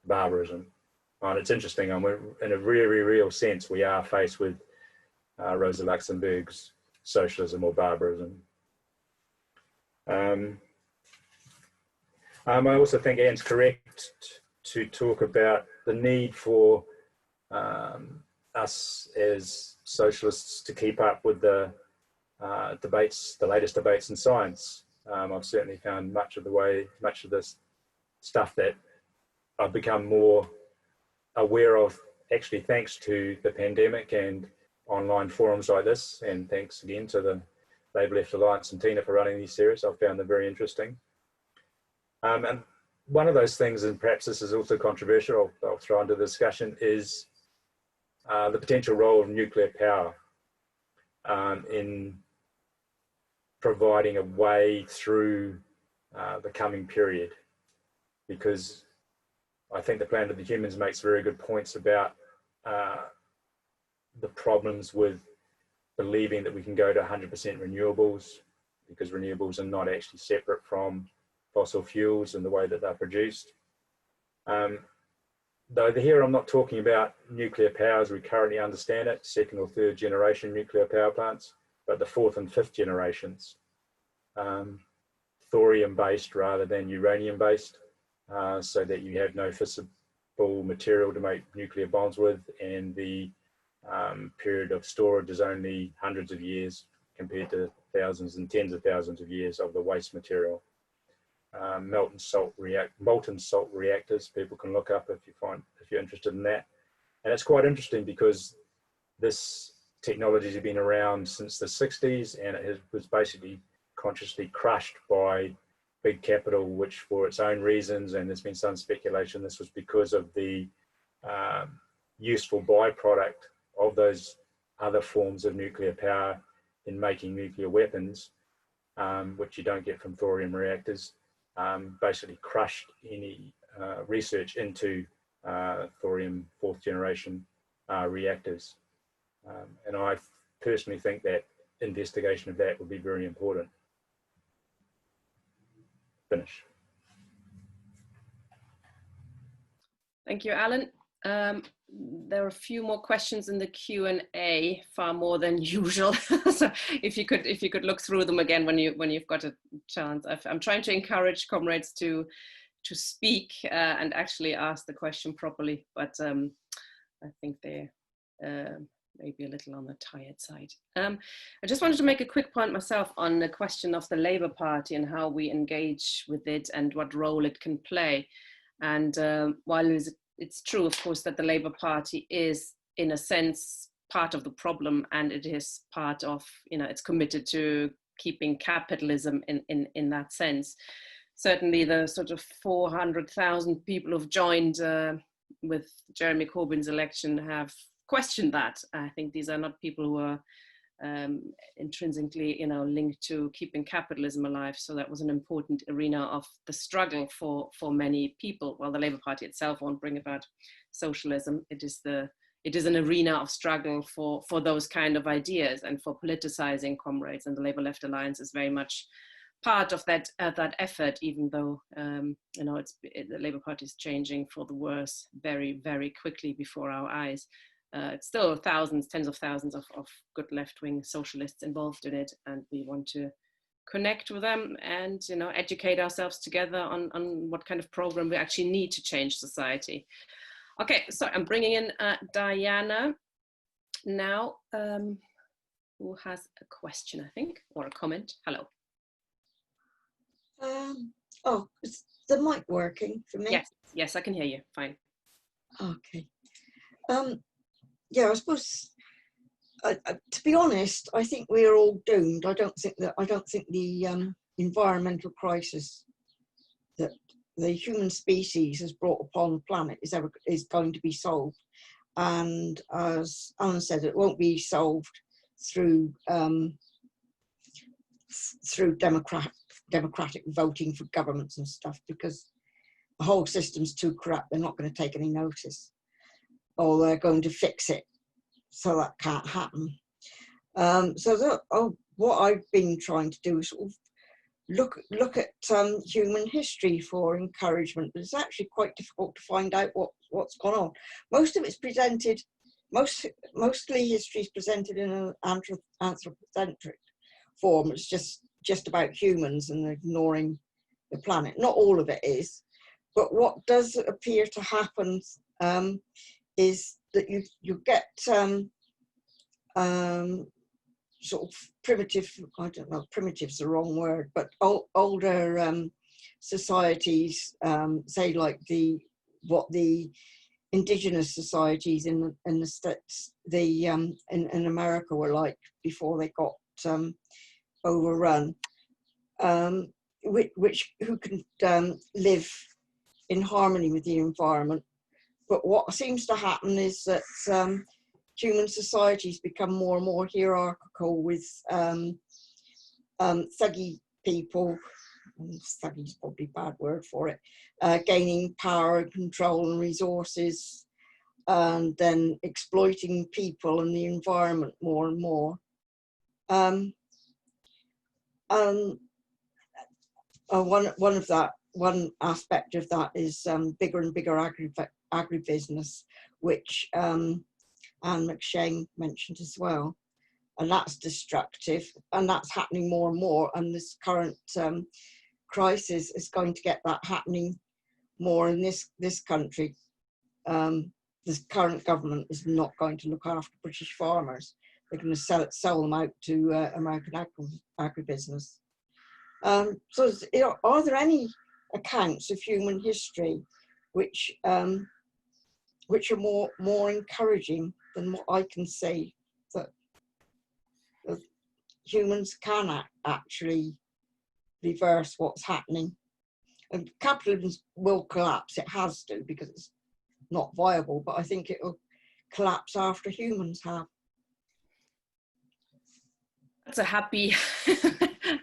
barbarism. And it's interesting, in a very real sense, we are faced with Rosa Luxemburg's socialism or barbarism. I also think Anne's correct to talk about the need for us as socialists to keep up with the debates, the latest debates in science. I've certainly found much of this stuff that I've become more aware of, actually thanks to the pandemic and online forums like this, and thanks again to the Labour Left Alliance and Tina for running these series. I've found them very interesting. And one of those things, and perhaps this is also controversial, I'll throw into the discussion, is the potential role of nuclear power in providing a way through the coming period. Because I think the Planet of the Humans makes very good points about the problems with believing that we can go to 100% renewables, because renewables are not actually separate from fossil fuels and the way that they're produced. Though here I'm not talking about nuclear power as we currently understand it, second or third generation nuclear power plants, but the fourth and fifth generations, thorium based rather than uranium based, so that you have no fissile material to make nuclear bombs with, and the period of storage is only hundreds of years compared to thousands and tens of thousands of years of the waste material. Molten salt reactors, people can look up if you're interested in that. And it's quite interesting because this technology has been around since the 60s, and it was basically consciously crushed by big capital, which for its own reasons, and there's been some speculation this was because of the useful byproduct of those other forms of nuclear power in making nuclear weapons, which you don't get from thorium reactors, basically crushed any research into thorium 4th generation reactors. And I personally think that investigation of that would be very important. Finish. Thank you, Alan. There are a few more questions in the Q&A, far more than usual. So if you could look through them again when you've got a chance. I'm trying to encourage comrades to speak and actually ask the question properly, but I think they're maybe a little on the tired side. I just wanted to make a quick point myself on the question of the Labour Party and how we engage with it and what role it can play. And while it's true, of course, that the Labour Party is, in a sense, part of the problem, and it is part of, it's committed to keeping capitalism in that sense. Certainly the sort of 400,000 people who've joined with Jeremy Corbyn's election have questioned that. I think these are not people who are intrinsically, linked to keeping capitalism alive. So that was an important arena of the struggle for many people. While the Labour Party itself won't bring about socialism, it is an arena of struggle for those kind of ideas and for politicizing comrades. And the Labour Left Alliance is very much part of that effort, even though the Labour Party is changing for the worse very, very quickly before our eyes. It's still thousands, tens of thousands of good left-wing socialists involved in it, and we want to connect with them and educate ourselves together on what kind of program we actually need to change society. Okay, so I'm bringing in Diana now, who has a question, I think, or a comment. Hello. Is the mic working for me? Yes, I can hear you. Fine. Okay. Yeah, I suppose. To be honest, I think we are all doomed. I don't think the environmental crisis that the human species has brought upon the planet is going to be solved. And as Alan said, it won't be solved through democratic voting for governments and stuff, because the whole system's too corrupt. They're not going to take any notice, or they're going to fix it, so that can't happen. What I've been trying to do is sort of look at human history for encouragement, but it's actually quite difficult to find out what's gone on. Most of it's presented, mostly history is presented in an anthropocentric form. It's just about humans and ignoring the planet. Not all of it is, but what does appear to happen is that you get sort of primitive, I don't know, primitive's the wrong word, but older societies, say like what the indigenous societies in the States, in America were like before they got overrun, who can live in harmony with the environment. But what seems to happen is that human societies become more and more hierarchical, with thuggy people, thuggy's probably a bad word for it, gaining power and control and resources, and then exploiting people and the environment more and more. One aspect of that is bigger and bigger agribusiness, which Anne McShane mentioned as well, and that's destructive, and that's happening more and more. And this current crisis is going to get that happening more in this country. This current government is not going to look after British farmers. They're going to sell them out to American agribusiness. So, are there any accounts of human history which are more encouraging than what I can say, that humans can actually reverse what's happening. And capitalism will collapse. It has to, because it's not viable, but I think it will collapse after humans have. That's a happy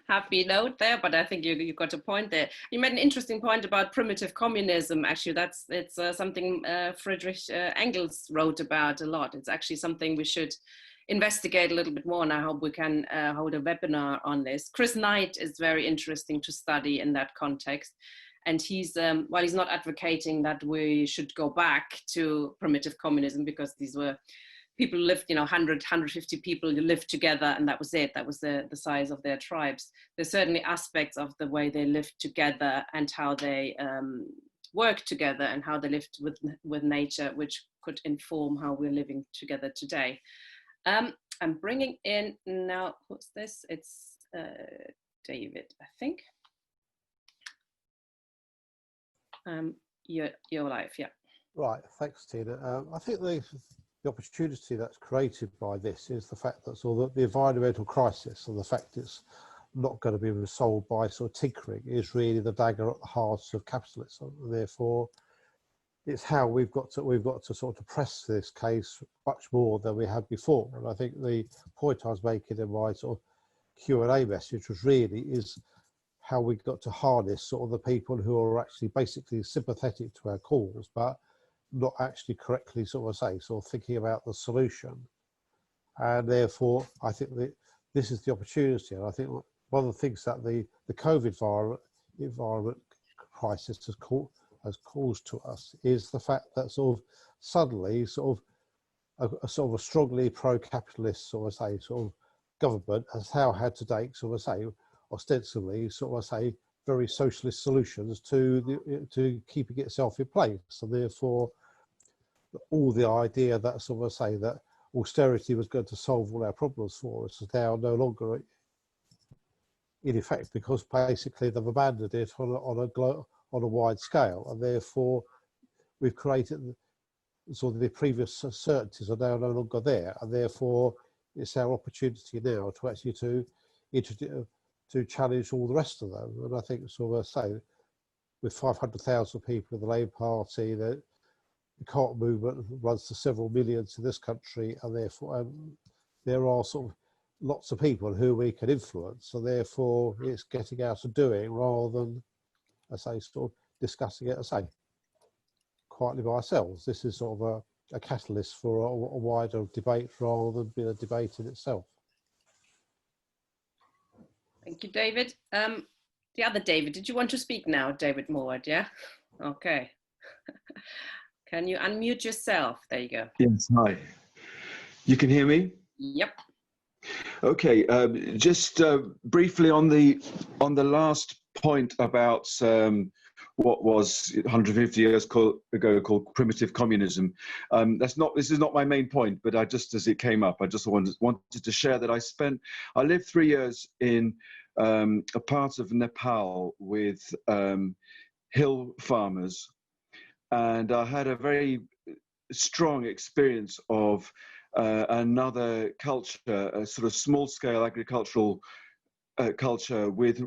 happy note there, but I think you got a point there. You made an interesting point about primitive communism. Actually, it's something Friedrich Engels wrote about a lot. It's actually something we should investigate a little bit more, and I hope we can hold a webinar on this. Chris Knight is very interesting to study in that context. And he's, well, he's not advocating that we should go back to primitive communism, because these were people who lived, 100, 150 people who lived together, and that was it. That was the size of their tribes. There's certainly aspects of the way they lived together and how they worked together and how they lived with nature, which could inform how we're living together today. I'm bringing in now, who's this? It's David, I think. Your life, yeah. Right, thanks, Tina. I think the opportunity that's created by this is the fact that the environmental crisis, and the fact it's not going to be resolved by sort of tinkering, is really the dagger at the heart of capitalism. And therefore, it's how we've got to sort of press this case much more than we had before. And I think the point I was making in my sort of Q&A message was really is how we got to harness sort of the people who are actually basically sympathetic to our cause, but not actually correctly sort of thinking about the solution. And therefore, I think that this is the opportunity. And I think one of the things that the COVID environment crisis has caused to us is the fact that sort of suddenly a strongly pro-capitalist sort of government has now had to take ostensibly very socialist solutions to keeping itself in place. So therefore, all the idea that that austerity was going to solve all our problems for us is now no longer in effect, because basically they've abandoned it on a wide scale, and therefore we've created sort of the previous certainties are now no longer there, and therefore it's our opportunity now to actually to challenge all the rest of them. And I think with 500,000 people in the Labour Party, the cult movement runs to several millions in this country, and therefore there are sort of lots of people who we can influence, so therefore it's getting out and doing rather than, discussing it, quietly by ourselves. This is sort of a catalyst for a wider debate rather than being a debate in itself. Thank you, David. The other David, did you want to speak now? David Mowat, yeah? Okay. Can you unmute yourself? There you go. Yes, hi. You can hear me? Yep. Okay, just briefly on the last point about what was 150 years ago called primitive communism. This is not my main point, but as it came up, I just wanted to share that I lived 3 years in a part of Nepal with hill farmers, and I had a very strong experience of another culture, a sort of small-scale agricultural culture with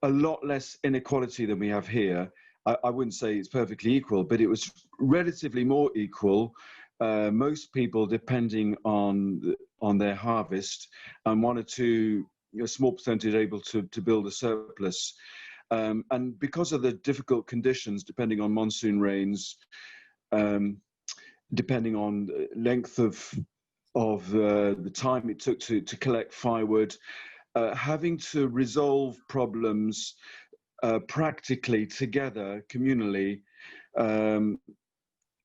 a lot less inequality than we have here. I wouldn't say it's perfectly equal, but it was relatively more equal. Most people depending on their harvest, and one or two, a small percentage able to build a surplus. And because of the difficult conditions, depending on monsoon rains, depending on the length of the time it took to collect firewood, having to resolve problems practically together, communally, and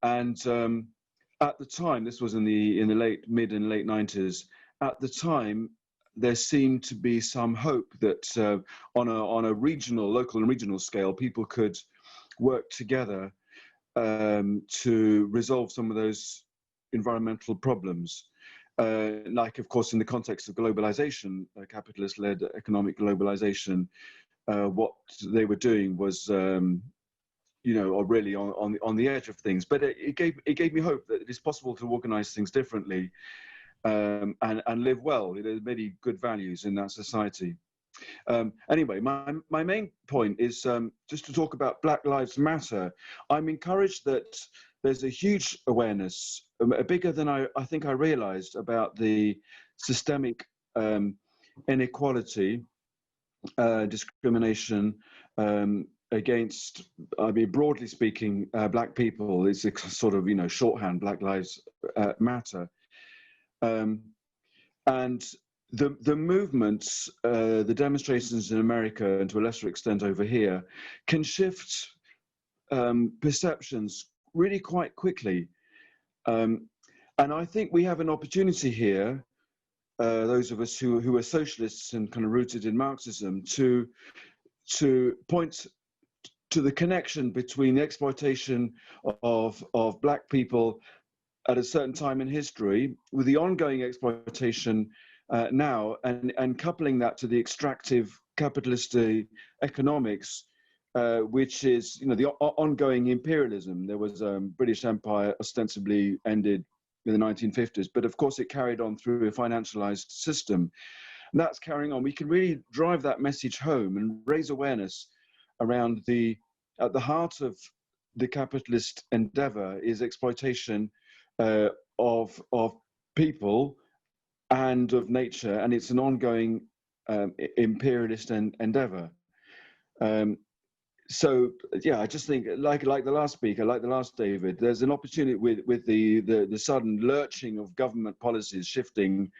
at the time, this was in the mid and late 90s. At the time, there seemed to be some hope that on a local and regional scale, people could work together to resolve some of those environmental problems. Like, of course, in the context of globalization, capitalist-led economic globalization, what they were doing was, really on the edge of things. But it gave me hope that it is possible to organize things differently and live well. There's many good values in that society. Anyway, my main point is just to talk about Black Lives Matter. I'm encouraged that there's a huge awareness, bigger than I think I realized, about the systemic inequality, discrimination against, I mean, broadly speaking, Black people. It's a sort of, shorthand, Black Lives Matter. And the movements, the demonstrations in America and to a lesser extent over here, can shift perceptions really quite quickly. And I think we have an opportunity here, those of us who are socialists and kind of rooted in Marxism, to point to the connection between the exploitation of Black people at a certain time in history with the ongoing exploitation now, and coupling that to the extractive capitalist economics, which is, the ongoing imperialism. There was British Empire ostensibly ended in the 1950s, but of course it carried on through a financialized system. And that's carrying on. We can really drive that message home and raise awareness around at the heart of the capitalist endeavor is exploitation of people and of nature, and it's an ongoing imperialist endeavor. So yeah, I just think, like the last speaker, like the last David, there's an opportunity with the sudden lurching of government policies shifting,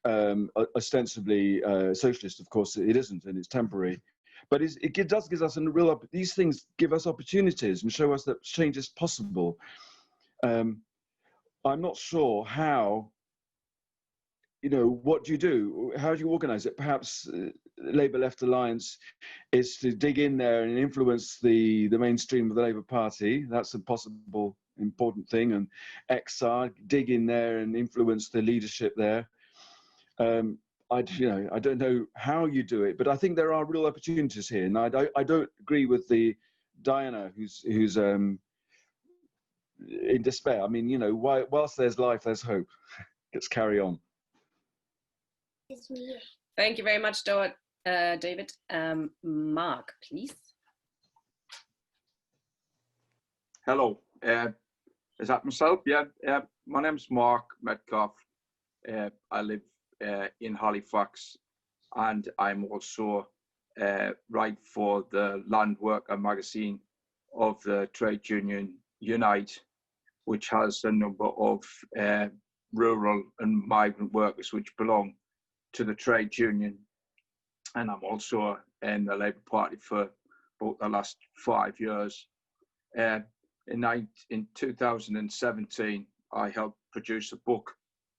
ostensibly socialist. Of course, it isn't, and it's temporary. But it does give us these things give us opportunities and show us that change is possible. I'm not sure how. What do you do? How do you organize it? Perhaps Labour Left Alliance is to dig in there and influence the mainstream of the Labour Party. That's a possible important thing. And XR, dig in there and influence the leadership there. I don't know how you do it, but I think there are real opportunities here. And I don't agree with the Diana who's in despair. I mean, whilst there's life, there's hope. Let's carry on. Thank you very much, David. Mark, please. Hello. Is that myself? Yeah. My name's Mark Metcalf. I live in Halifax, and I'm also write for the Land Worker magazine of the trade union Unite, which has a number of rural and migrant workers which belong to the trade union. And I'm also in the Labour Party for about the last 5 years. In 2017, I helped produce a book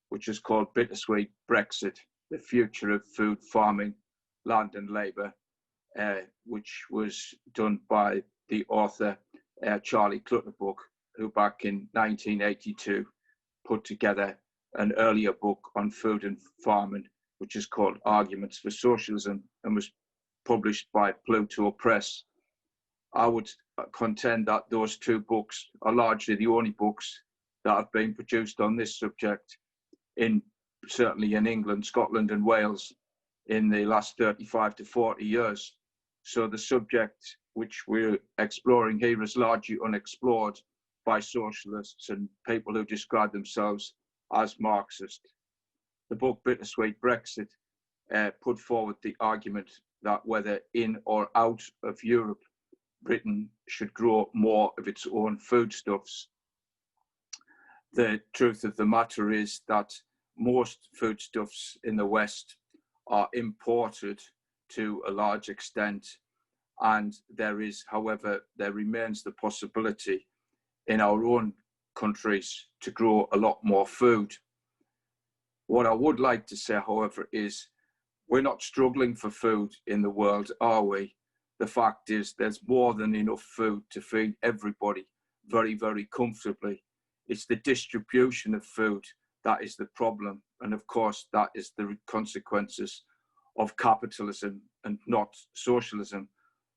which is called Bittersweet Brexit, The Future of Food, Farming, Land and Labour, which was done by the author Charlie Clutterbuck, who back in 1982 put together an earlier book on food and farming, which is called Arguments for Socialism, and was published by Pluto Press. I would contend that those two books are largely the only books that have been produced on this subject, certainly in England, Scotland and Wales, in the last 35 to 40 years. So the subject which we're exploring here is largely unexplored by socialists and people who describe themselves as Marxist. The book Bittersweet Brexit put forward the argument that whether in or out of Europe, Britain should grow more of its own foodstuffs. The truth of the matter is that most foodstuffs in the West are imported to a large extent, and there remains the possibility in our own countries to grow a lot more food. What I would like to say, however, is we're not struggling for food in the world, are we? The fact is there's more than enough food to feed everybody very, very comfortably. It's the distribution of food that is the problem. And of course, that is the consequences of capitalism and not socialism.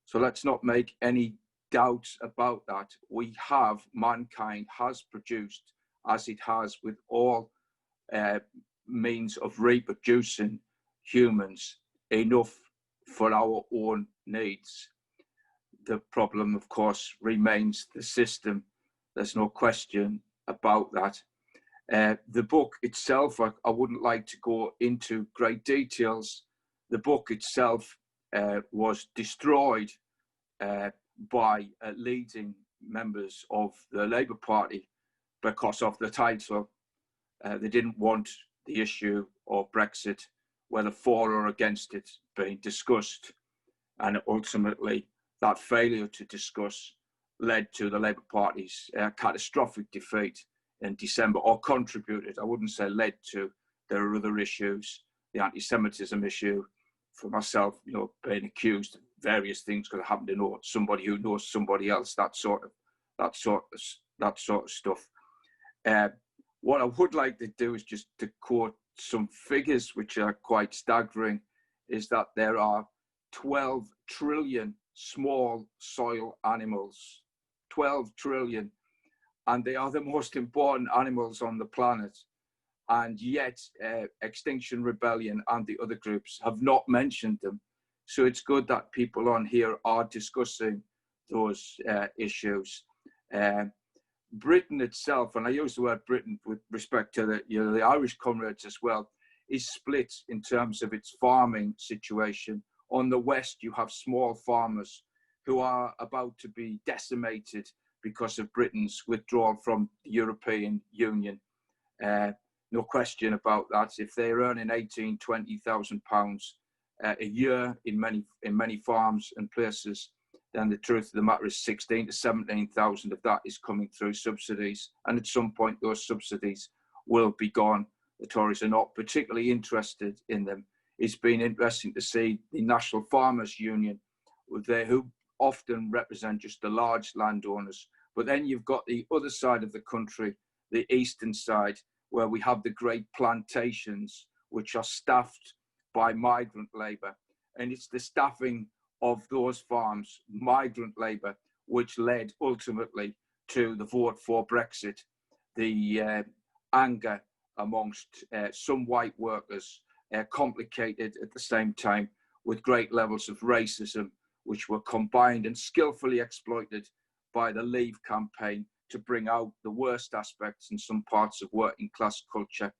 So let's not make any doubts about that. Mankind has produced, as it has with all means of reproducing humans, enough for our own needs. The problem, of course, remains the system. There's no question about that. The book itself, I wouldn't like to go into great details. The book itself was destroyed by leading members of the Labour Party because of the title. They didn't want the issue of Brexit, whether for or against it, being discussed. And ultimately, that failure to discuss led to the Labour Party's catastrophic defeat in December, or contributed. I wouldn't say led to. There are other issues, the anti-Semitism issue, for myself, you know, being accused of various things could have happened to know somebody who knows somebody else, that sort of stuff. What I would like to do is just to quote some figures which are quite staggering, is that there are 12 trillion small soil animals, 12 trillion, and they are the most important animals on the planet. And yet Extinction Rebellion and the other groups have not mentioned them. So it's good that people on here are discussing those issues. Britain itself, and I use the word Britain with respect to the Irish comrades as well, is split in terms of its farming situation. On the west, you have small farmers who are about to be decimated because of Britain's withdrawal from the European Union. No question about that. If they're earning 18,000, 20,000 pounds a year in many farms and places, then the truth of the matter is 16 to 17,000 of that is coming through subsidies. And at some point, those subsidies will be gone. The Tories are not particularly interested in them. It's been interesting to see the National Farmers Union, who often represent just the large landowners. But then you've got the other side of the country, the eastern side, where we have the great plantations, which are staffed by migrant labour. And it's the staffing of those farms, migrant labour, which led ultimately to the vote for Brexit, the anger amongst some white workers, complicated at the same time with great levels of racism, which were combined and skillfully exploited by the Leave campaign to bring out the worst aspects in some parts of working class culture.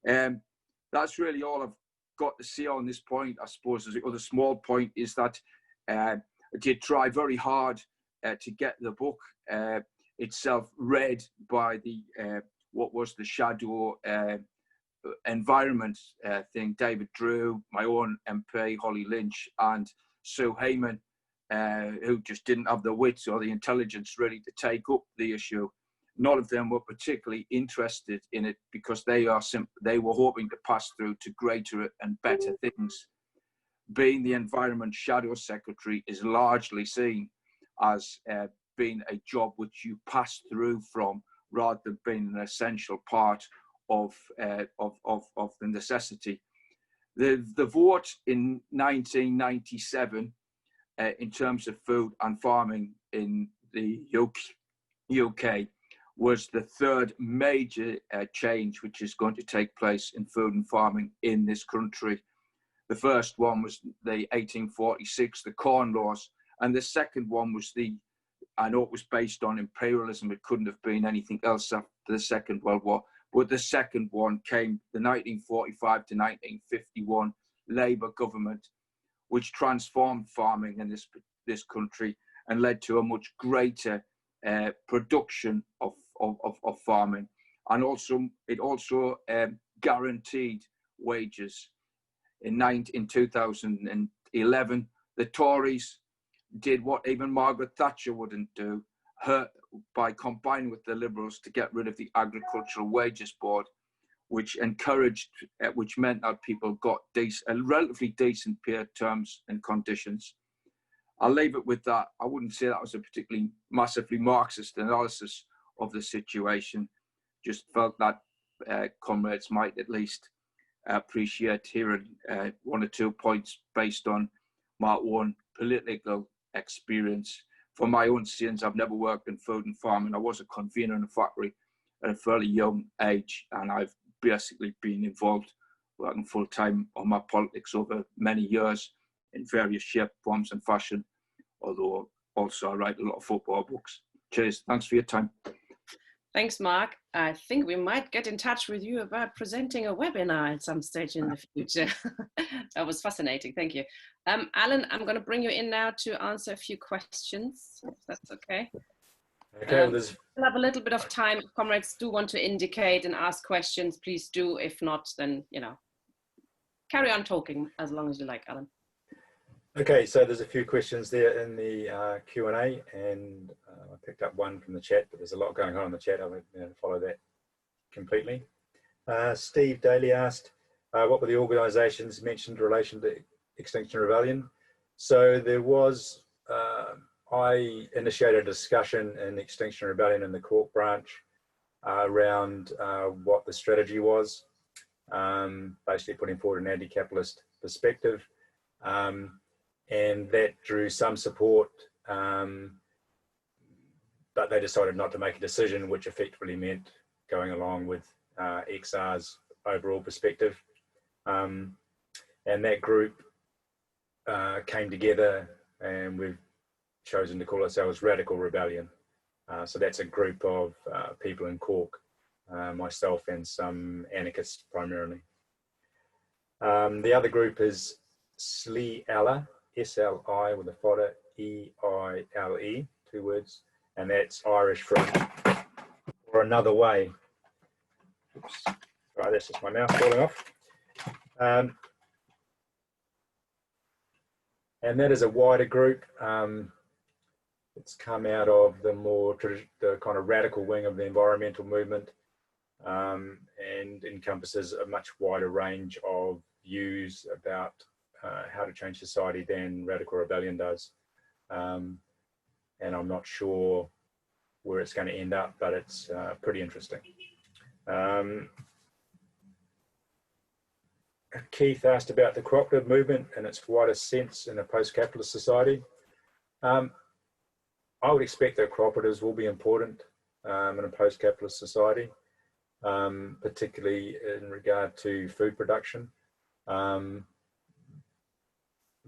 That's really all I've got to say on this point. I suppose the other small point is that I did try very hard to get the book itself read by the what was the shadow environment thing, David Drew, my own MP, Holly Lynch, and Sue Heyman, who just didn't have the wits or the intelligence really to take up the issue. None of them were particularly interested in it because they were hoping to pass through to greater and better things. Being the Environment Shadow Secretary is largely seen as being a job which you pass through from, rather than being an essential part of the necessity. The vote in 1997 in terms of food and farming in the UK was the third major change which is going to take place in food and farming in this country. The first one was the 1846, the Corn Laws, and the second one was I know it was based on imperialism, it couldn't have been anything else after the Second World War, but the second one came the 1945 to 1951 Labour government, which transformed farming in this country and led to a much greater production of farming. And also, it also guaranteed wages. In 2011, the Tories did what even Margaret Thatcher wouldn't do, by combining with the Liberals to get rid of the Agricultural Wages Board, which meant that people got relatively decent pay terms and conditions. I'll leave it with that. I wouldn't say that was a particularly massively Marxist analysis of the situation. Just felt that comrades might at least appreciate hearing one or two points based on my own political experience. For my own sins, I've never worked in food and farming. I was a convener in a factory at a fairly young age, and I've basically been involved working full-time on my politics over many years. in various shape, forms and fashion, although also I write a lot of football books. Cheers, thanks for your time. Thanks, Mark. I think we might get in touch with you about presenting a webinar at some stage in the future. That was fascinating, thank you. Alan, I'm going to bring you in now to answer a few questions, if that's okay. Okay, We'll have a little bit of time. If comrades do want to indicate and ask questions, please do. If not, then, you know, carry on talking as long as you like, Alan. Okay, so there's a few questions there in the Q&A, and I picked up one from the chat, but there's a lot going on in the chat. I won't follow that completely. Steve Daly asked, what were the organisations mentioned in relation to Extinction Rebellion? So there was, I initiated a discussion in Extinction Rebellion in the Cork branch around what the strategy was, basically putting forward an anti-capitalist perspective. And that drew some support, but they decided not to make a decision, which effectively meant going along with XR's overall perspective. And that group came together, and we've chosen to call ourselves Radical Rebellion. So that's a group of people in Cork, myself and some anarchists primarily. The other group is SLI, S-L-I with a fodder, E-I-L-E, 2 words, and that's Irish for another way. Oops, right, that's just my mouth falling off. And that is a wider group. It's come out of the kind of radical wing of the environmental movement, and encompasses a much wider range of views about how to change society than Radical Rebellion does. And I'm not sure where it's going to end up, but it's pretty interesting. Keith asked about the cooperative movement and its wider sense in a post-capitalist society. I would expect that cooperatives will be important in a post-capitalist society, particularly in regard to food production.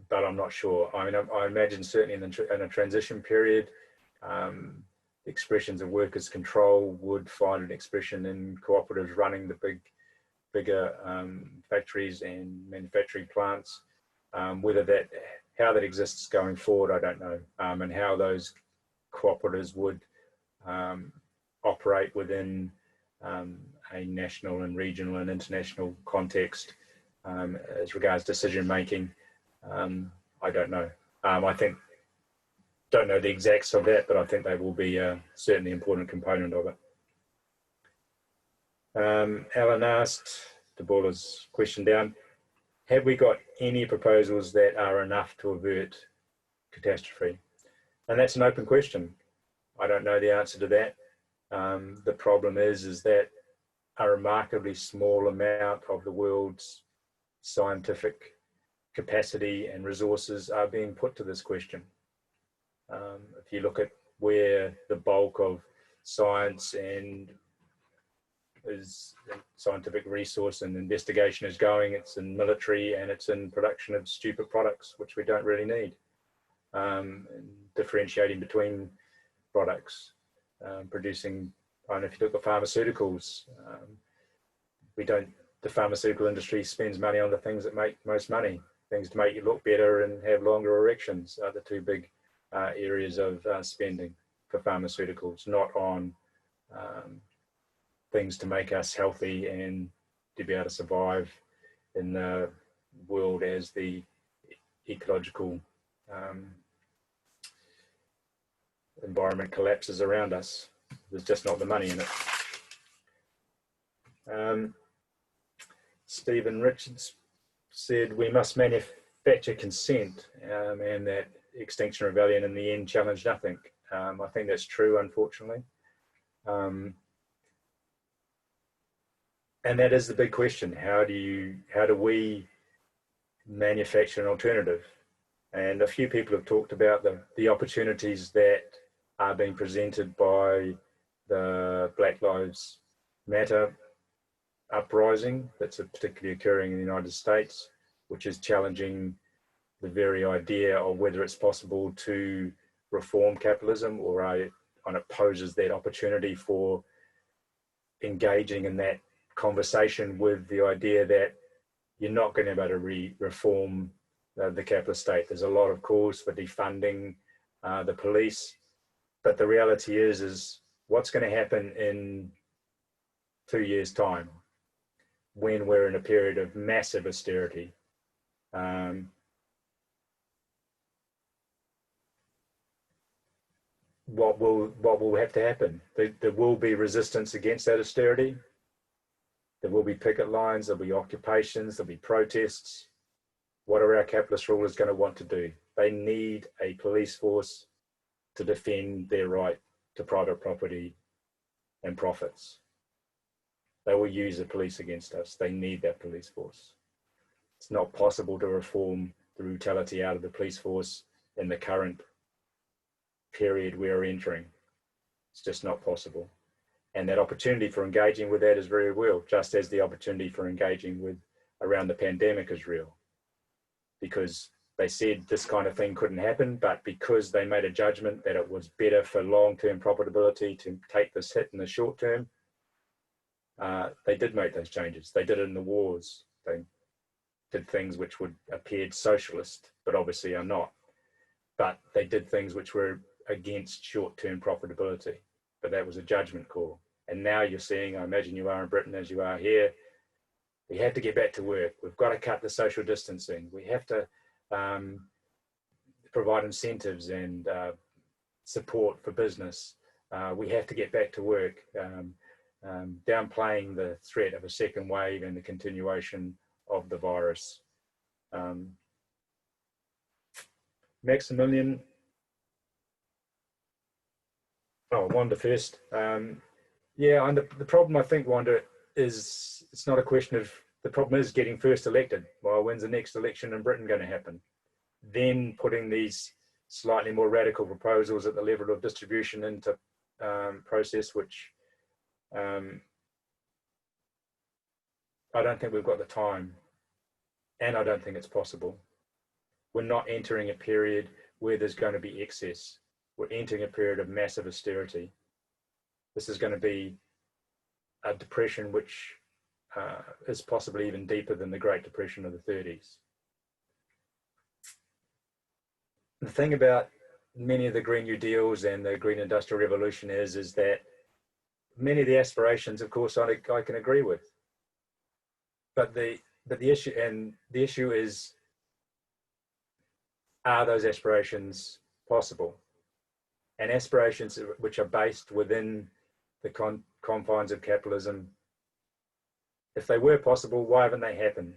But I'm not sure. I mean, I imagine certainly in a transition period, expressions of workers' control would find an expression in cooperatives running the bigger factories and manufacturing plants. How that exists going forward, I don't know, and how those cooperatives would operate within a national and regional and international context as regards decision making. I don't know. Don't know the exacts of that, but I think they will be certainly an important component of it. Alan asked, to boil his question down, have we got any proposals that are enough to avert catastrophe? And that's an open question. I don't know the answer to that. The problem is that a remarkably small amount of the world's scientific capacity and resources are being put to this question. If you look at where the bulk of science and scientific resource and investigation is going, it's in military and it's in production of stupid products, which we don't really need. And differentiating between products, producing, I don't know if you look at pharmaceuticals, the pharmaceutical industry spends money on the things that make most money. Things to make you look better and have longer erections are the two big areas of spending for pharmaceuticals, not on things to make us healthy and to be able to survive in the world as the ecological environment collapses around us. There's just not the money in it. Stephen Richards said we must manufacture consent, and that Extinction Rebellion in the end challenged nothing. I think that's true, unfortunately. And that is the big question. How do we manufacture an alternative? And a few people have talked about the opportunities that are being presented by the Black Lives Matter uprising that's particularly occurring in the United States, which is challenging the very idea of whether it's possible to reform capitalism, or it poses that opportunity for engaging in that conversation with the idea that you're not going to be able to reform the capitalist state. There's a lot of calls for defunding the police, but the reality is what's going to happen in 2 years' time when we're in a period of massive austerity. What will have to happen? There will be resistance against that austerity. There will be picket lines, there'll be occupations, there'll be protests. What are our capitalist rulers going to want to do? They need a police force to defend their right to private property and profits. They will use the police against us. They need that police force. It's not possible to reform the brutality out of the police force in the current period we're entering. It's just not possible. And that opportunity for engaging with that is very real, just as the opportunity for engaging with around the pandemic is real. Because they said this kind of thing couldn't happen, but because they made a judgment that it was better for long-term profitability to take this hit in the short term, they did make those changes. They did it in the wars. They did things which would appeared socialist, but obviously are not. But they did things which were against short-term profitability. But that was a judgment call. And now you're seeing, I imagine you are in Britain as you are here, we have to get back to work. We've got to cut the social distancing. We have to provide incentives and support for business. We have to get back to work, downplaying the threat of a second wave and the continuation of the virus. Maximilian, Wanda first. Yeah, and the problem, I think, Wanda, is it's not a question of, the problem is getting first elected. Well, when's the next election in Britain going to happen? Then putting these slightly more radical proposals at the level of distribution into process, which I don't think we've got the time, and I don't think it's possible. We're not entering a period where there's going to be excess. We're entering a period of massive austerity. This is going to be a depression which is possibly even deeper than the Great Depression of the 30s. The thing about many of the Green New Deals and the Green Industrial Revolution is that many of the aspirations, of course, I can agree with. But the issue is, are those aspirations possible? And aspirations which are based within the confines of capitalism, if they were possible, why haven't they happened?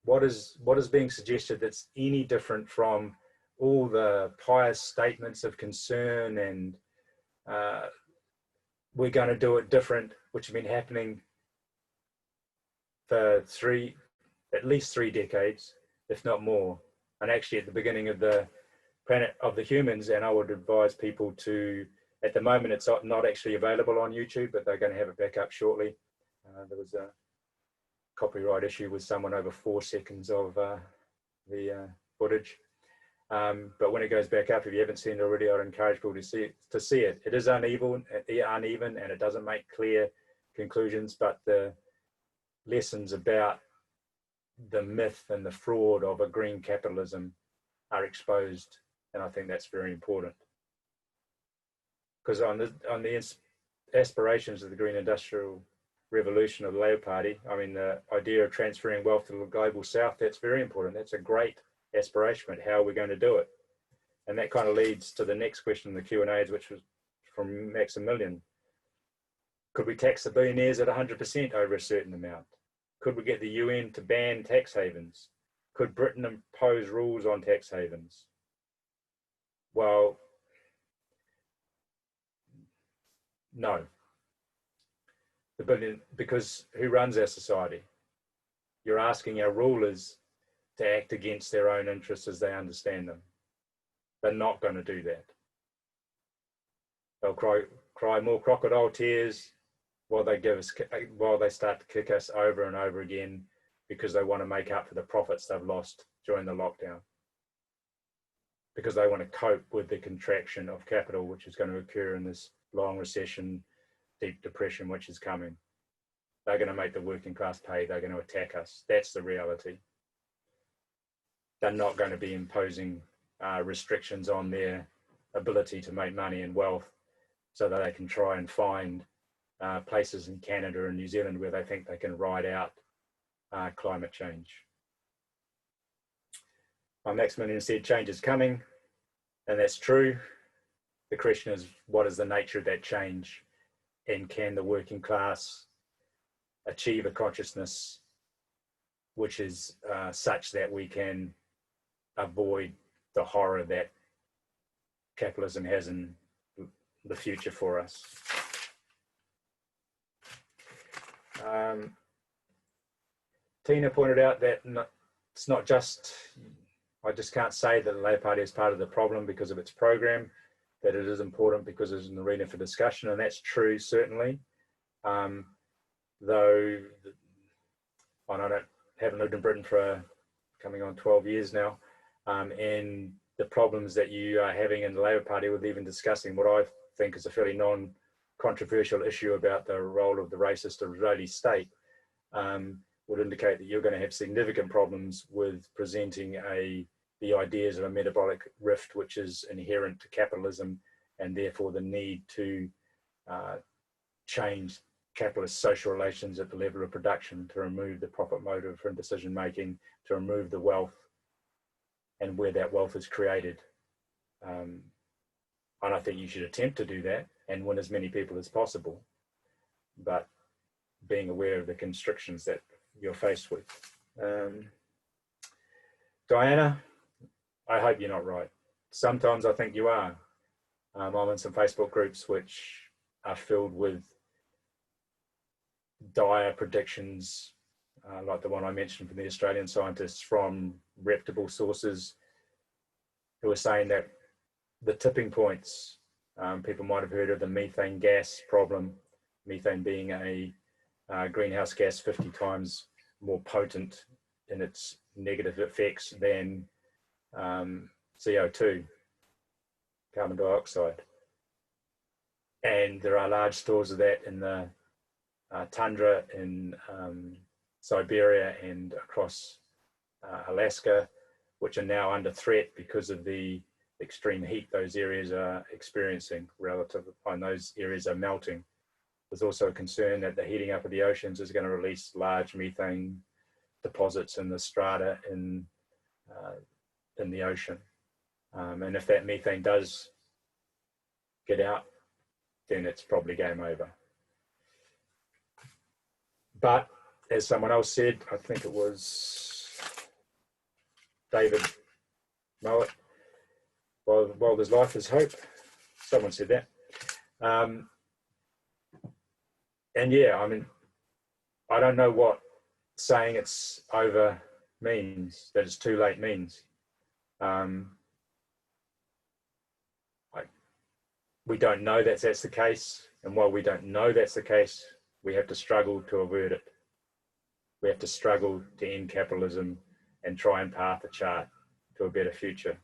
What is being suggested that's any different from all the pious statements of concern and we're going to do it different, which have been happening for at least three decades, if not more. And actually at the beginning of the Planet of the Humans, and I would advise people to, at the moment it's not actually available on YouTube, but they're going to have it back up shortly. There was a copyright issue with someone over 4 seconds of the footage. But when it goes back up, if you haven't seen it already, I'd encourage people to see it. It is uneven, and it doesn't make clear conclusions, but the lessons about the myth and the fraud of a green capitalism are exposed, and I think that's very important. Because on the aspirations of the Green Industrial Revolution of the Labour Party, I mean, the idea of transferring wealth to the global south, that's very important. That's a great aspiration, but how are we going to do it? And that kind of leads to the next question in the Q&As, which was from Maximilian. Could we tax the billionaires at 100% over a certain amount? Could we get the UN to ban tax havens? Could Britain impose rules on tax havens? Well, no. Because who runs our society? You're asking our rulers to act against their own interests as they understand them. They're not going to do that. They'll cry more crocodile tears while they start to kick us over and over again because they want to make up for the profits they've lost during the lockdown. because they want to cope with the contraction of capital, which is going to occur in this long recession, deep depression, which is coming. They're going to make the working class pay. They're going to attack us. That's the reality. They're not going to be imposing restrictions on their ability to make money and wealth so that they can try and find places in Canada and New Zealand where they think they can ride out climate change. Maximilian said change is coming, and that's true. The question is, what is the nature of that change, and can the working class achieve a consciousness which is such that we can avoid the horror that capitalism has in the future for us. Tina pointed out that it's not just, I just can't say that the Labour Party is part of the problem because of its program, that it is important because it's an arena for discussion, and that's true, certainly. Though, I haven't lived in Britain for coming on 12 years now, and the problems that you are having in the Labour Party with even discussing what I think is a fairly non-controversial issue about the role of the racist Israeli state would indicate that you're going to have significant problems with presenting the ideas of a metabolic rift which is inherent to capitalism, and therefore the need to change capitalist social relations at the level of production, to remove the profit motive from decision making, to remove the wealth and where that wealth is created. And I think you should attempt to do that and win as many people as possible, but being aware of the constrictions that you're faced with. Diana, I hope you're not right. Sometimes I think you are. I'm in some Facebook groups which are filled with dire predictions, like the one I mentioned from the Australian scientists, from reputable sources, who are saying that the tipping points, people might have heard of the methane gas problem, methane being a greenhouse gas 50 times more potent in its negative effects than CO2, carbon dioxide. And there are large stores of that in the tundra in Siberia and across Alaska, which are now under threat because of the extreme heat those areas are experiencing relative, and those areas are melting. There's also a concern that the heating up of the oceans is going to release large methane deposits in the strata in the ocean. And if that methane does get out, then it's probably game over. But as someone else said, I think it was David Mowat, while there's life, there's hope. Someone said that. And yeah, I mean, I don't know what saying it's over means, that it's too late means. We don't know that that's the case, and while we don't know that's the case, we have to struggle to avert it. We have to struggle to end capitalism and try and path a chart to a better future.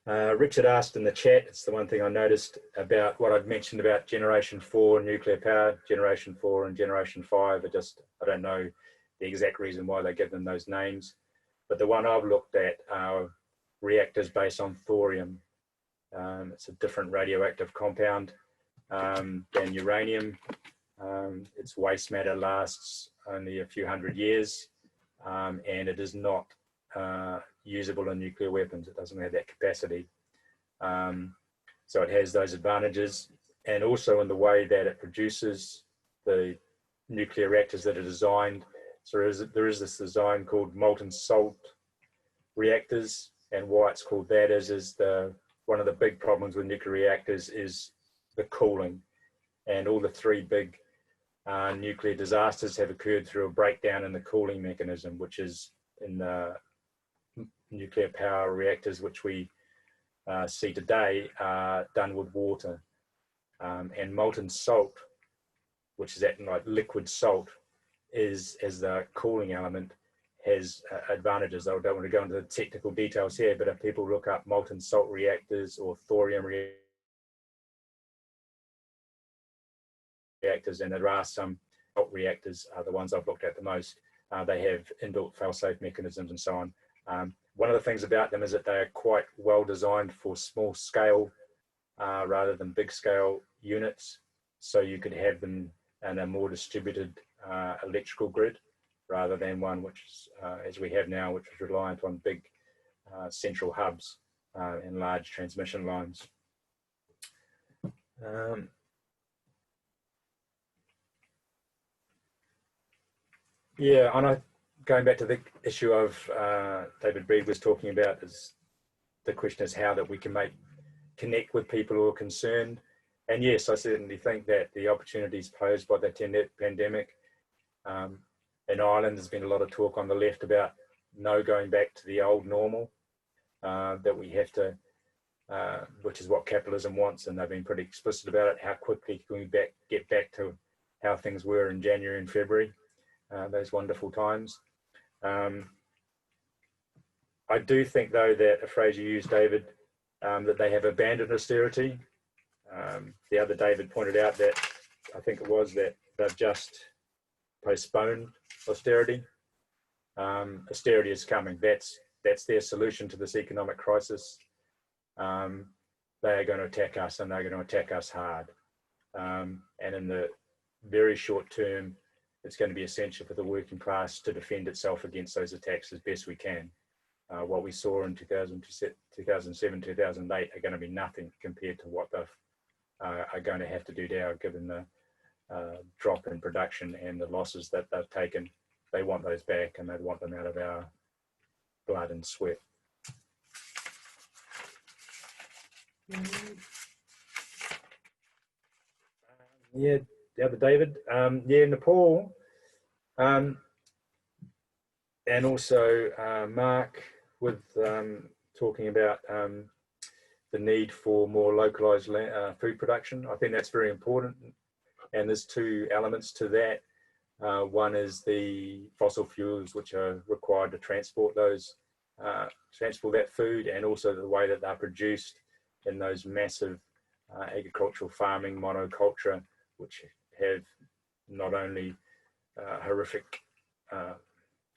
Richard asked in the chat, it's the one thing I noticed about what I'd mentioned about Generation 4 nuclear power. Generation 4 and Generation 5 are just, I don't know the exact reason why they give them those names, but the one I've looked at are reactors based on thorium. It's a different radioactive compound than uranium. Its waste matter lasts only a few hundred years, and it is not usable in nuclear weapons. It doesn't have that capacity. So it has those advantages, and also in the way that it produces the nuclear reactors that are designed. So there is this design called molten salt reactors, and why it's called that is one of the big problems with nuclear reactors is the cooling, and all the three big nuclear disasters have occurred through a breakdown in the cooling mechanism, which is in the nuclear power reactors which we see today are done with water. And molten salt, which is acting like liquid salt, is as the cooling element, has advantages. I don't want to go into the technical details here, but if people look up molten salt reactors or thorium reactors, and there are some salt reactors, the ones I've looked at the most, they have inbuilt fail-safe mechanisms and so on. One of the things about them is that they are quite well designed for small scale rather than big scale units. So you could have them in a more distributed electrical grid rather than one which is, as we have now, which is reliant on big central hubs and large transmission lines. Yeah, and going back to the issue of David Brede was talking about, is the question is how that we can connect with people who are concerned. And yes, I certainly think that the opportunities posed by the pandemic, in Ireland, there's been a lot of talk on the left about no going back to the old normal, that we have to, which is what capitalism wants, and they've been pretty explicit about it. How quickly can we get back to how things were in January and February, those wonderful times. I do think, though, that a phrase you used, David, that they have abandoned austerity. The other David pointed out that, I think it was, that they've just postponed austerity. Austerity is coming. That's their solution to this economic crisis. They are going to attack us, and they're going to attack us hard. And in the very short term, it's going to be essential for the working class to defend itself against those attacks as best we can. What we saw in 2007, 2008 are going to be nothing compared to what they are going to have to do now, given the drop in production and the losses that they've taken. They want those back, and they want them out of our blood and sweat. Yeah, the other David. Yeah, Nepal, and also Mark with talking about the need for more localized food production. I think that's very important, and there's two elements to that. One is the fossil fuels which are required to transport that food, and also the way that they're produced in those massive agricultural farming monoculture, which have not only horrific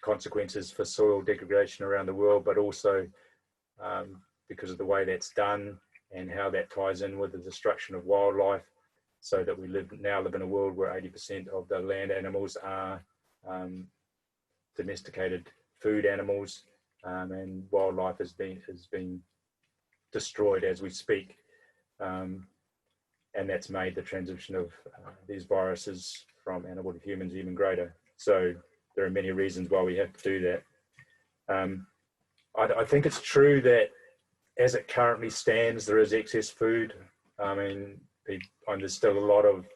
consequences for soil degradation around the world, but also because of the way that's done and how that ties in with the destruction of wildlife, so that we now live in a world where 80% of the land animals are domesticated food animals, and wildlife has been destroyed as we speak, and that's made the transition of these viruses from animal to humans even greater. So there are many reasons why we have to do that. I think it's true that as it currently stands, there is excess food. I mean, there's still a lot of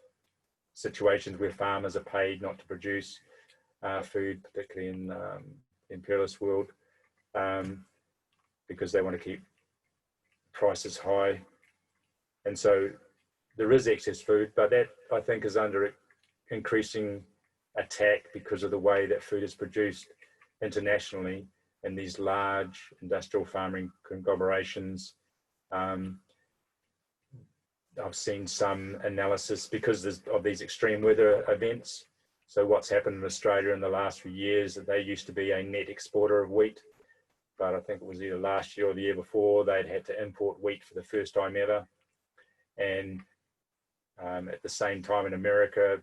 situations where farmers are paid not to produce food, particularly in the imperialist world, because they want to keep prices high. And so there is excess food, but that, I think, is under increasing attack because of the way that food is produced internationally in these large industrial farming conglomerations. I've seen some analysis because of these extreme weather events. So what's happened in Australia in the last few years, that they used to be a net exporter of wheat, but I think it was either last year or the year before, they'd had to import wheat for the first time ever. And at the same time in America,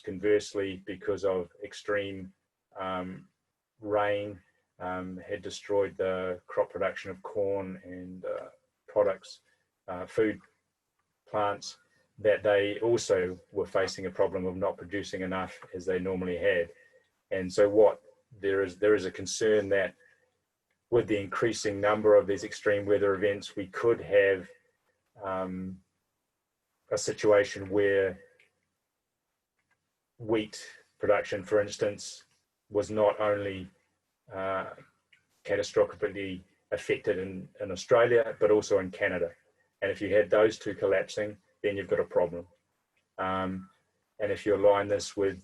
conversely, because of extreme rain, had destroyed the crop production of corn and products, food plants, that they also were facing a problem of not producing enough as they normally had. And so there is a concern that with the increasing number of these extreme weather events, we could have a situation where wheat production, for instance, was not only catastrophically affected in Australia, but also in Canada. And if you had those two collapsing, then you've got a problem. And if you align this with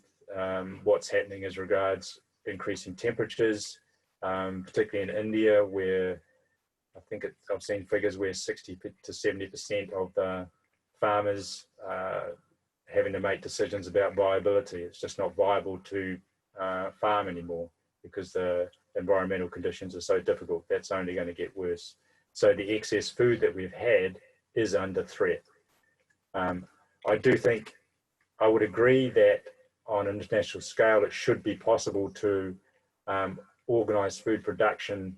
what's happening as regards increasing temperatures, particularly in India, where I think I've seen figures where 60 to 70% of the farmers having to make decisions about viability. It's just not viable to farm anymore because the environmental conditions are so difficult. That's only going to get worse. So the excess food that we've had is under threat. I do think, I would agree that on an international scale, it should be possible to organise food production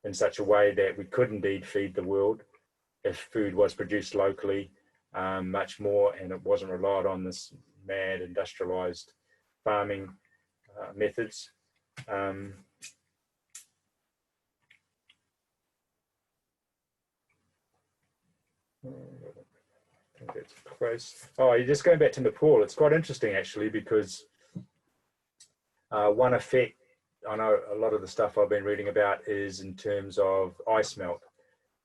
in such a way that we could indeed feed the world if food was produced locally much more, and it wasn't relied on this mad industrialised farming methods. I think that's close. Oh, you're just going back to Nepal. It's quite interesting actually, because one effect, I know a lot of the stuff I've been reading about is in terms of ice melt.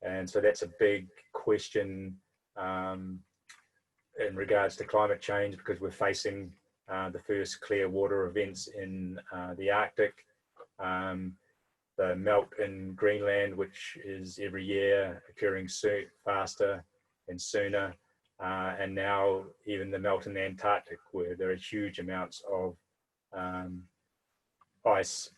And so that's a big question in regards to climate change, because we're facing the first clear water events in the Arctic, the melt in Greenland, which is every year occurring faster and sooner, and now even the melt in the Antarctic, where there are huge amounts of ice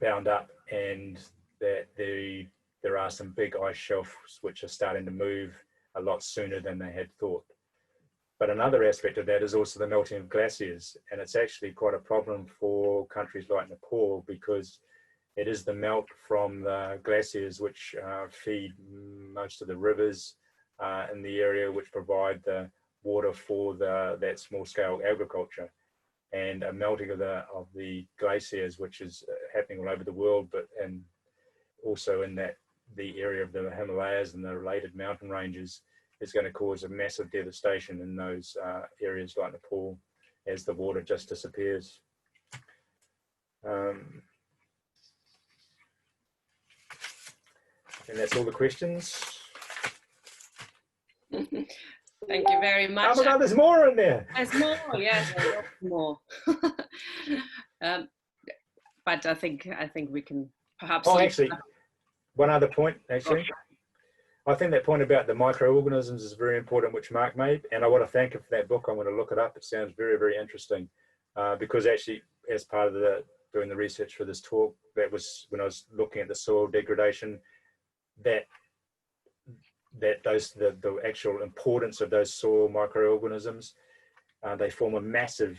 bound up, and that there are some big ice shelves which are starting to move a lot sooner than they had thought. But another aspect of that is also the melting of glaciers, and it's actually quite a problem for countries like Nepal, because it is the melt from the glaciers which feed most of the rivers in the area, which provide the water for that small-scale agriculture. And a melting of the glaciers, which is happening all over the world, and also in the area of the Himalayas and the related mountain ranges, is going to cause a massive devastation in those areas like Nepal as the water just disappears. And that's all the questions. Thank you very much. Oh my God, there's more in there. There's more, yes, there's more. But I think we can perhaps. Oh, actually, one other point. Actually, I think that point about the microorganisms is very important, which Mark made, and I want to thank him for that book. I'm going to look it up. It sounds very, very interesting, because actually, as part of doing the research for this talk, that was when I was looking at the soil degradation, the actual importance of those soil microorganisms. They form a massive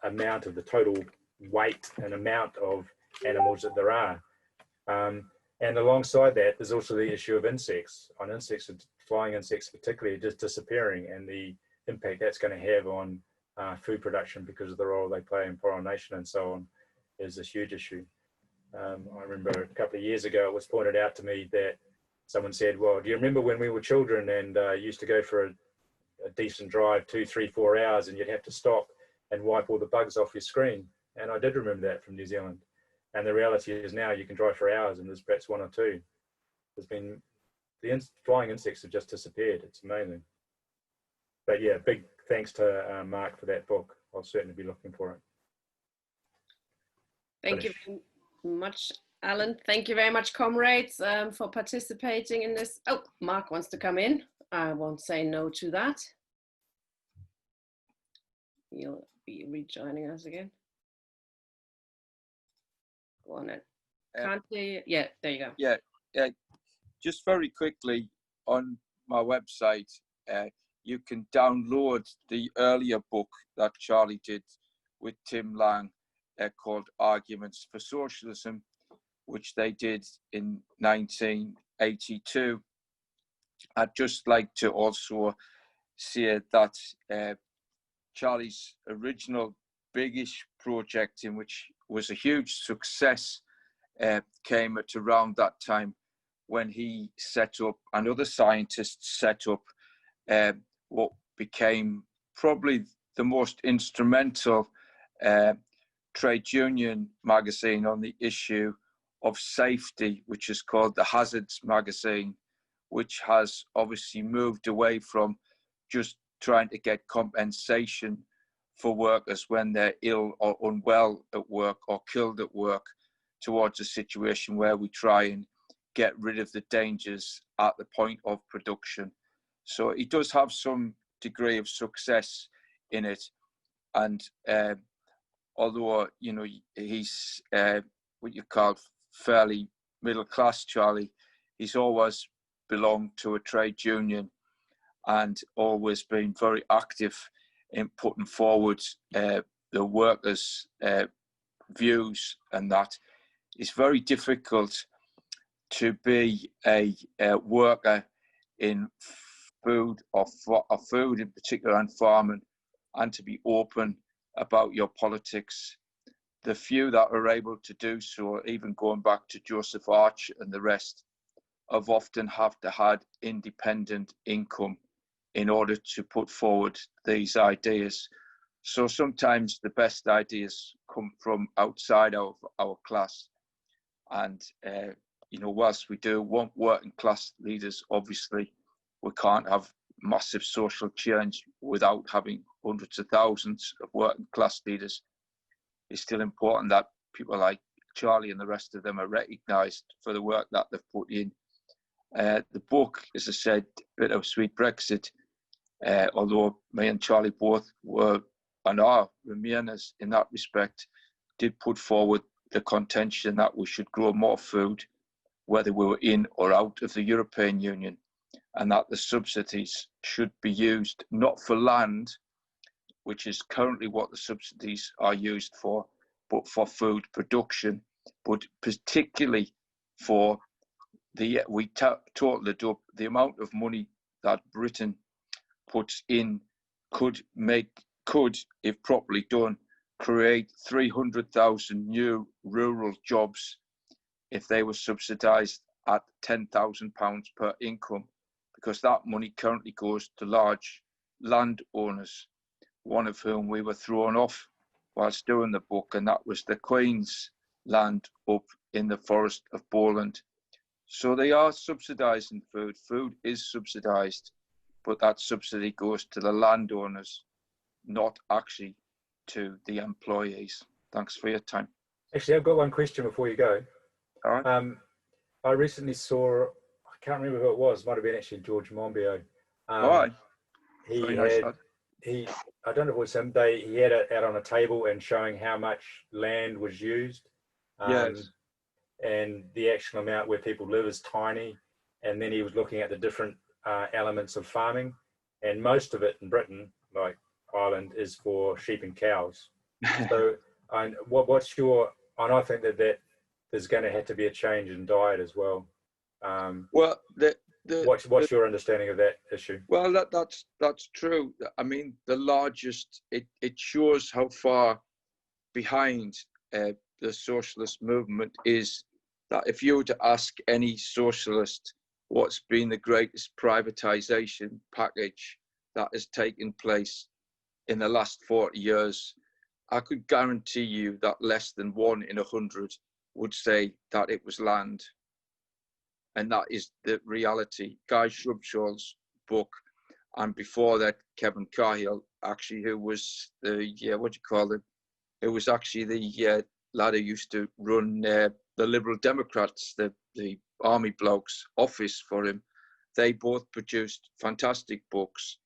amount of the total weight and amount of animals that there are. And alongside that, there's also the issue of insects. On insects, flying insects particularly, just disappearing, and the impact that's going to have on food production because of the role they play in pollination and so on is a huge issue. I remember a couple of years ago, it was pointed out to me that someone said, well, do you remember when we were children and used to go for a decent drive, 2, 3, 4 hours, and you'd have to stop and wipe all the bugs off your screen? And I did remember that from New Zealand. And the reality is now you can drive for hours and there's perhaps 1 or 2. There's been, flying insects have just disappeared. It's amazing. But yeah, big thanks to Mark for that book. I'll certainly be looking for it. Thank you very much, Alan. Thank you very much, comrades, for participating in this. Oh, Mark wants to come in. I won't say no to that. You'll be rejoining us again. Go on it. Can't hear you. Yeah, there you go. Yeah, just very quickly, on my website, you can download the earlier book that Charlie did with Tim Lang called Arguments for Socialism, which they did in 1982. I'd just like to also say that Charlie's original biggish project, in which was a huge success, came at around that time when he set up, and other scientists set up, what became probably the most instrumental trade union magazine on the issue of safety, which is called the Hazards magazine, which has obviously moved away from just trying to get compensation for workers when they're ill or unwell at work or killed at work, towards a situation where we try and get rid of the dangers at the point of production. So he does have some degree of success in it. And although, you know, he's what you call fairly middle class, Charlie, he's always belonged to a trade union and always been very active in putting forward the workers' views, and that it's very difficult to be a worker in food or food in particular and farming, and to be open about your politics. The few that are able to do so, even going back to Joseph Arch and the rest, have often have to had independent income in order to put forward these ideas. So sometimes the best ideas come from outside of our class. And, you know, whilst we do want working class leaders, obviously, we can't have massive social change without having hundreds of thousands of working class leaders. It's still important that people like Charlie and the rest of them are recognised for the work that they've put in. The book, as I said, Bittersweet Brexit, although me and Charlie both were and are Remainers in that respect, did put forward the contention that we should grow more food, whether we were in or out of the European Union, and that the subsidies should be used not for land, which is currently what the subsidies are used for, but for food production, but particularly for we totaled up the amount of money that Britain puts in could, if properly done, create 300,000 new rural jobs if they were subsidised at £10,000 per income, because that money currently goes to large landowners, one of whom we were thrown off whilst doing the book, and that was the Queen's land up in the Forest of Bowland. So they are subsidising food. Food is subsidised, but that subsidy goes to the landowners, not actually to the employees. Thanks for your time. Actually, I've got one question before you go. All right. I recently saw, I can't remember who it was, might have been actually George Monbiot. All right. He had, I don't know if it was him, he had it out on a table and showing how much land was used. Yes. And the actual amount where people live is tiny. And then he was looking at the different elements of farming. And most of it in Britain, like Ireland, is for sheep and cows. So what's your, and I think that there's going to have to be a change in diet as well. Well, what's your understanding of that issue? Well, that's true. I mean, the largest, it shows how far behind the socialist movement is, that if you were to ask any socialist what's been the greatest privatization package that has taken place in the last 40 years, I could guarantee you that less than 1 in 100 would say that it was land. And that is the reality. Guy Shrubshaw's book, and before that, Kevin Cahill, actually, who was the, who was actually the lad who used to run the Liberal Democrats, the army blokes' office for him. They both produced fantastic books.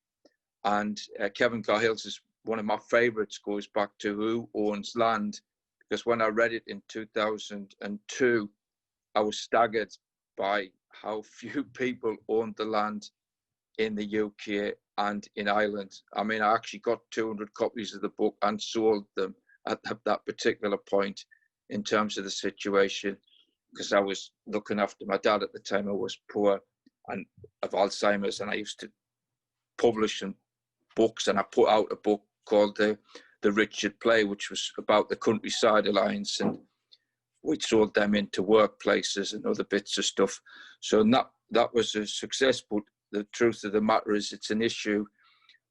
And Kevin Cahill's is one of my favorites, goes back to Who Owns Land, because when I read it in 2002, I was staggered by how few people owned the land in the UK and in Ireland. I mean, I actually got 200 copies of the book and sold them at that particular point in terms of the situation, because I was looking after my dad at the time. I was poor and of Alzheimer's, and I used to publish books, and I put out a book called the Richard Play, which was about the Countryside Alliance, and we sold them into workplaces and other bits of stuff. So that was a success, but the truth of the matter is it's an issue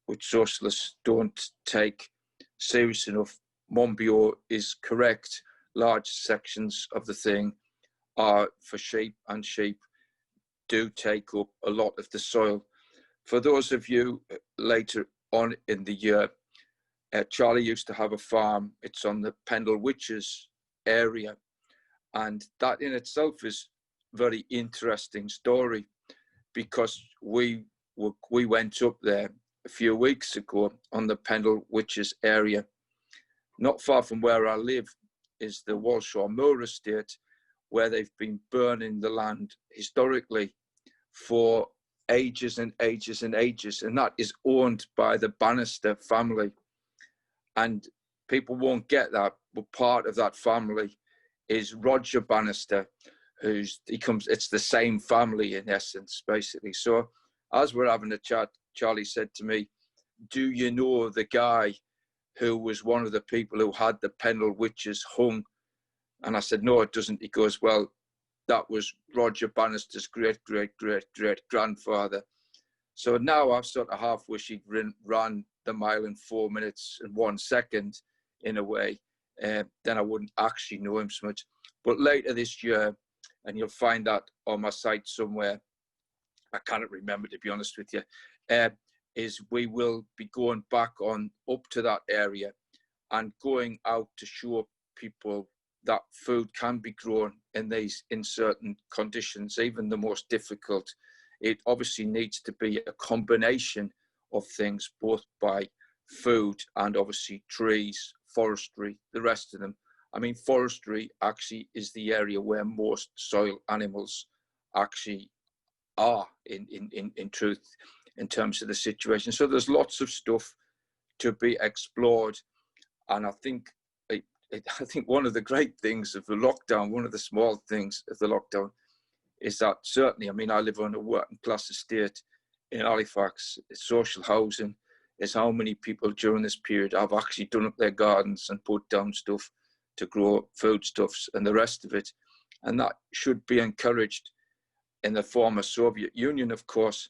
which socialists don't take serious enough. Monbiot is correct. Large sections of the thing are for sheep, and sheep do take up a lot of the soil. For those of you later on in the year, Charlie used to have a farm. It's on the Pendle Witches area, and that in itself is a very interesting story, because we went up there a few weeks ago on the Pendle Witches area. Not far from where I live is the Walshaw Moor estate, where they've been burning the land historically for ages and ages and ages, and that is owned by the Bannister family. And people won't get that, but part of that family is Roger Bannister, it's the same family in essence, basically. So as we're having a chat, Charlie said to me, do you know the guy who was one of the people who had the Pendle Witches hung? And I said, no, it doesn't. He goes, well, that was Roger Bannister's great-great-great-great-grandfather. So now I've sort of half wished he'd ran the mile in 4 minutes and 1 second in a way, then I wouldn't actually know him so much. But later this year, and you'll find that on my site somewhere, I can't remember to be honest with you, is we will be going back on up to that area and going out to show people that food can be grown in certain conditions, even the most difficult. It obviously needs to be a combination of things, both by food and obviously trees, forestry, the rest of them. I mean, forestry actually is the area where most soil animals actually are in truth, in terms of the situation. So there's lots of stuff to be explored. And I think one of the great things of the lockdown, one of the small things of the lockdown, is that certainly, I mean, I live on a working class estate in Halifax. Social housing is how many people during this period have actually done up their gardens and put down stuff to grow foodstuffs and the rest of it. And that should be encouraged. In the former Soviet Union, of course,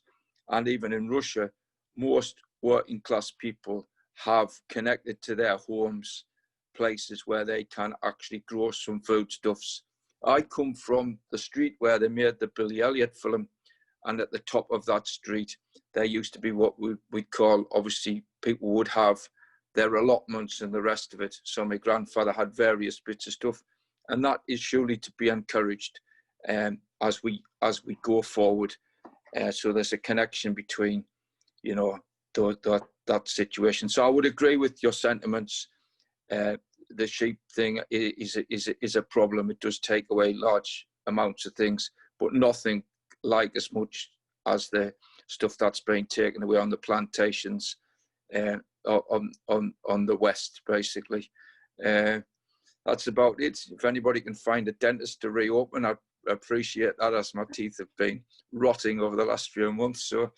and even in Russia, most working class people have connected to their homes places where they can actually grow some foodstuffs. I come from the street where they made the Billy Elliot film, and at the top of that street, there used to be what we'd call, obviously, people would have their allotments and the rest of it. So my grandfather had various bits of stuff, and that is surely to be encouraged as we go forward. So there's a connection between, you know, that situation. So I would agree with your sentiments. The sheep thing is a problem. It does take away large amounts of things, but nothing like as much as the stuff that's being taken away on the plantations on the west, basically. That's about it. If anybody can find a dentist to reopen, I'd appreciate that, as my teeth have been rotting over the last few months. So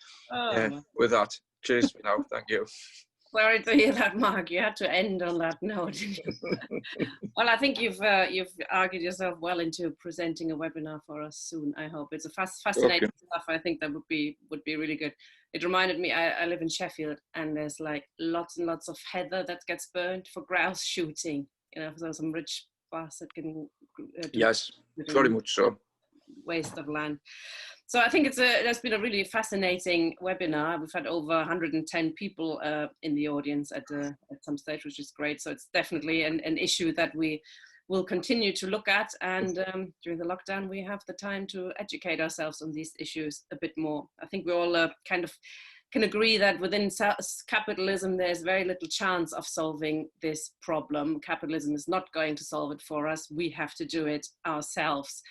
with that, cheers for now. Thank you. Sorry to hear that, Mark. You had to end on that note. Well, I think you've argued yourself well into presenting a webinar for us soon. I hope it's a fascinating stuff. I think that would be really good. It reminded me. I live in Sheffield, and there's like lots and lots of heather that gets burned for grouse shooting. You know, so some rich bastard can. Yes, very much so. Waste of land. So I think there's been a really fascinating webinar. We've had over 110 people in the audience at some stage, which is great. So it's definitely an issue that we will continue to look at. And during the lockdown, we have the time to educate ourselves on these issues a bit more. I think we all kind of can agree that within capitalism, there's very little chance of solving this problem. Capitalism is not going to solve it for us. We have to do it ourselves.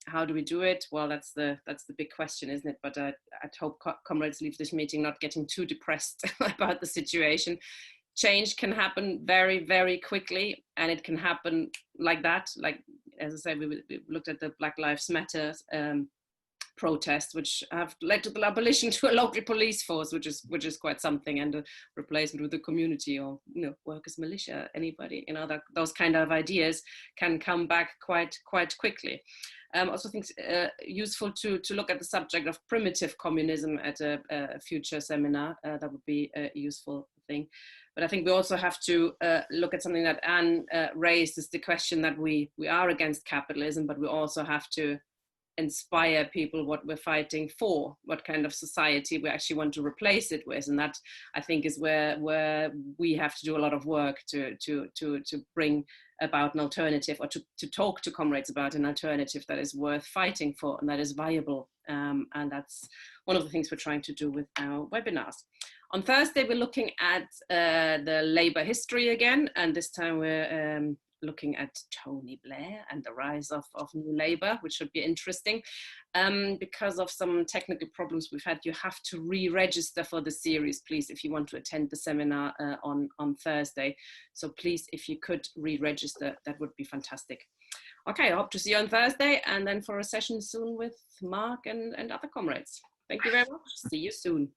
How do we do it? Well, that's the big question, isn't it? But I'd hope comrades leave this meeting not getting too depressed about the situation. Change can happen very, very quickly, and it can happen like that. Like, as I said, we looked at the Black Lives Matter protests, which have led to the abolition to a local police force, which is quite something, and a replacement with the community or, you know, workers' militia. Anybody, you know, those kind of ideas can come back quite quickly. Also think useful to look at the subject of primitive communism at a future seminar. That would be a useful thing. But I think we also have to look at something that Anne raised, is the question that we are against capitalism, but we also have to inspire people what we're fighting for, what kind of society we actually want to replace it with. And that, I think, is where we have to do a lot of work to bring about an alternative, or to talk to comrades about an alternative that is worth fighting for and that is viable. And that's one of the things we're trying to do with our webinars. On Thursday, we're looking at the labor history again, and this time we're looking at Tony Blair and the rise of New Labour, which should be interesting. Because of some technical problems we've had, you have to re-register for the series, please, if you want to attend the seminar on Thursday. So please, if you could re-register, that would be fantastic. Okay, I hope to see you on Thursday, and then for a session soon with Mark and other comrades. Thank you very much. See you soon.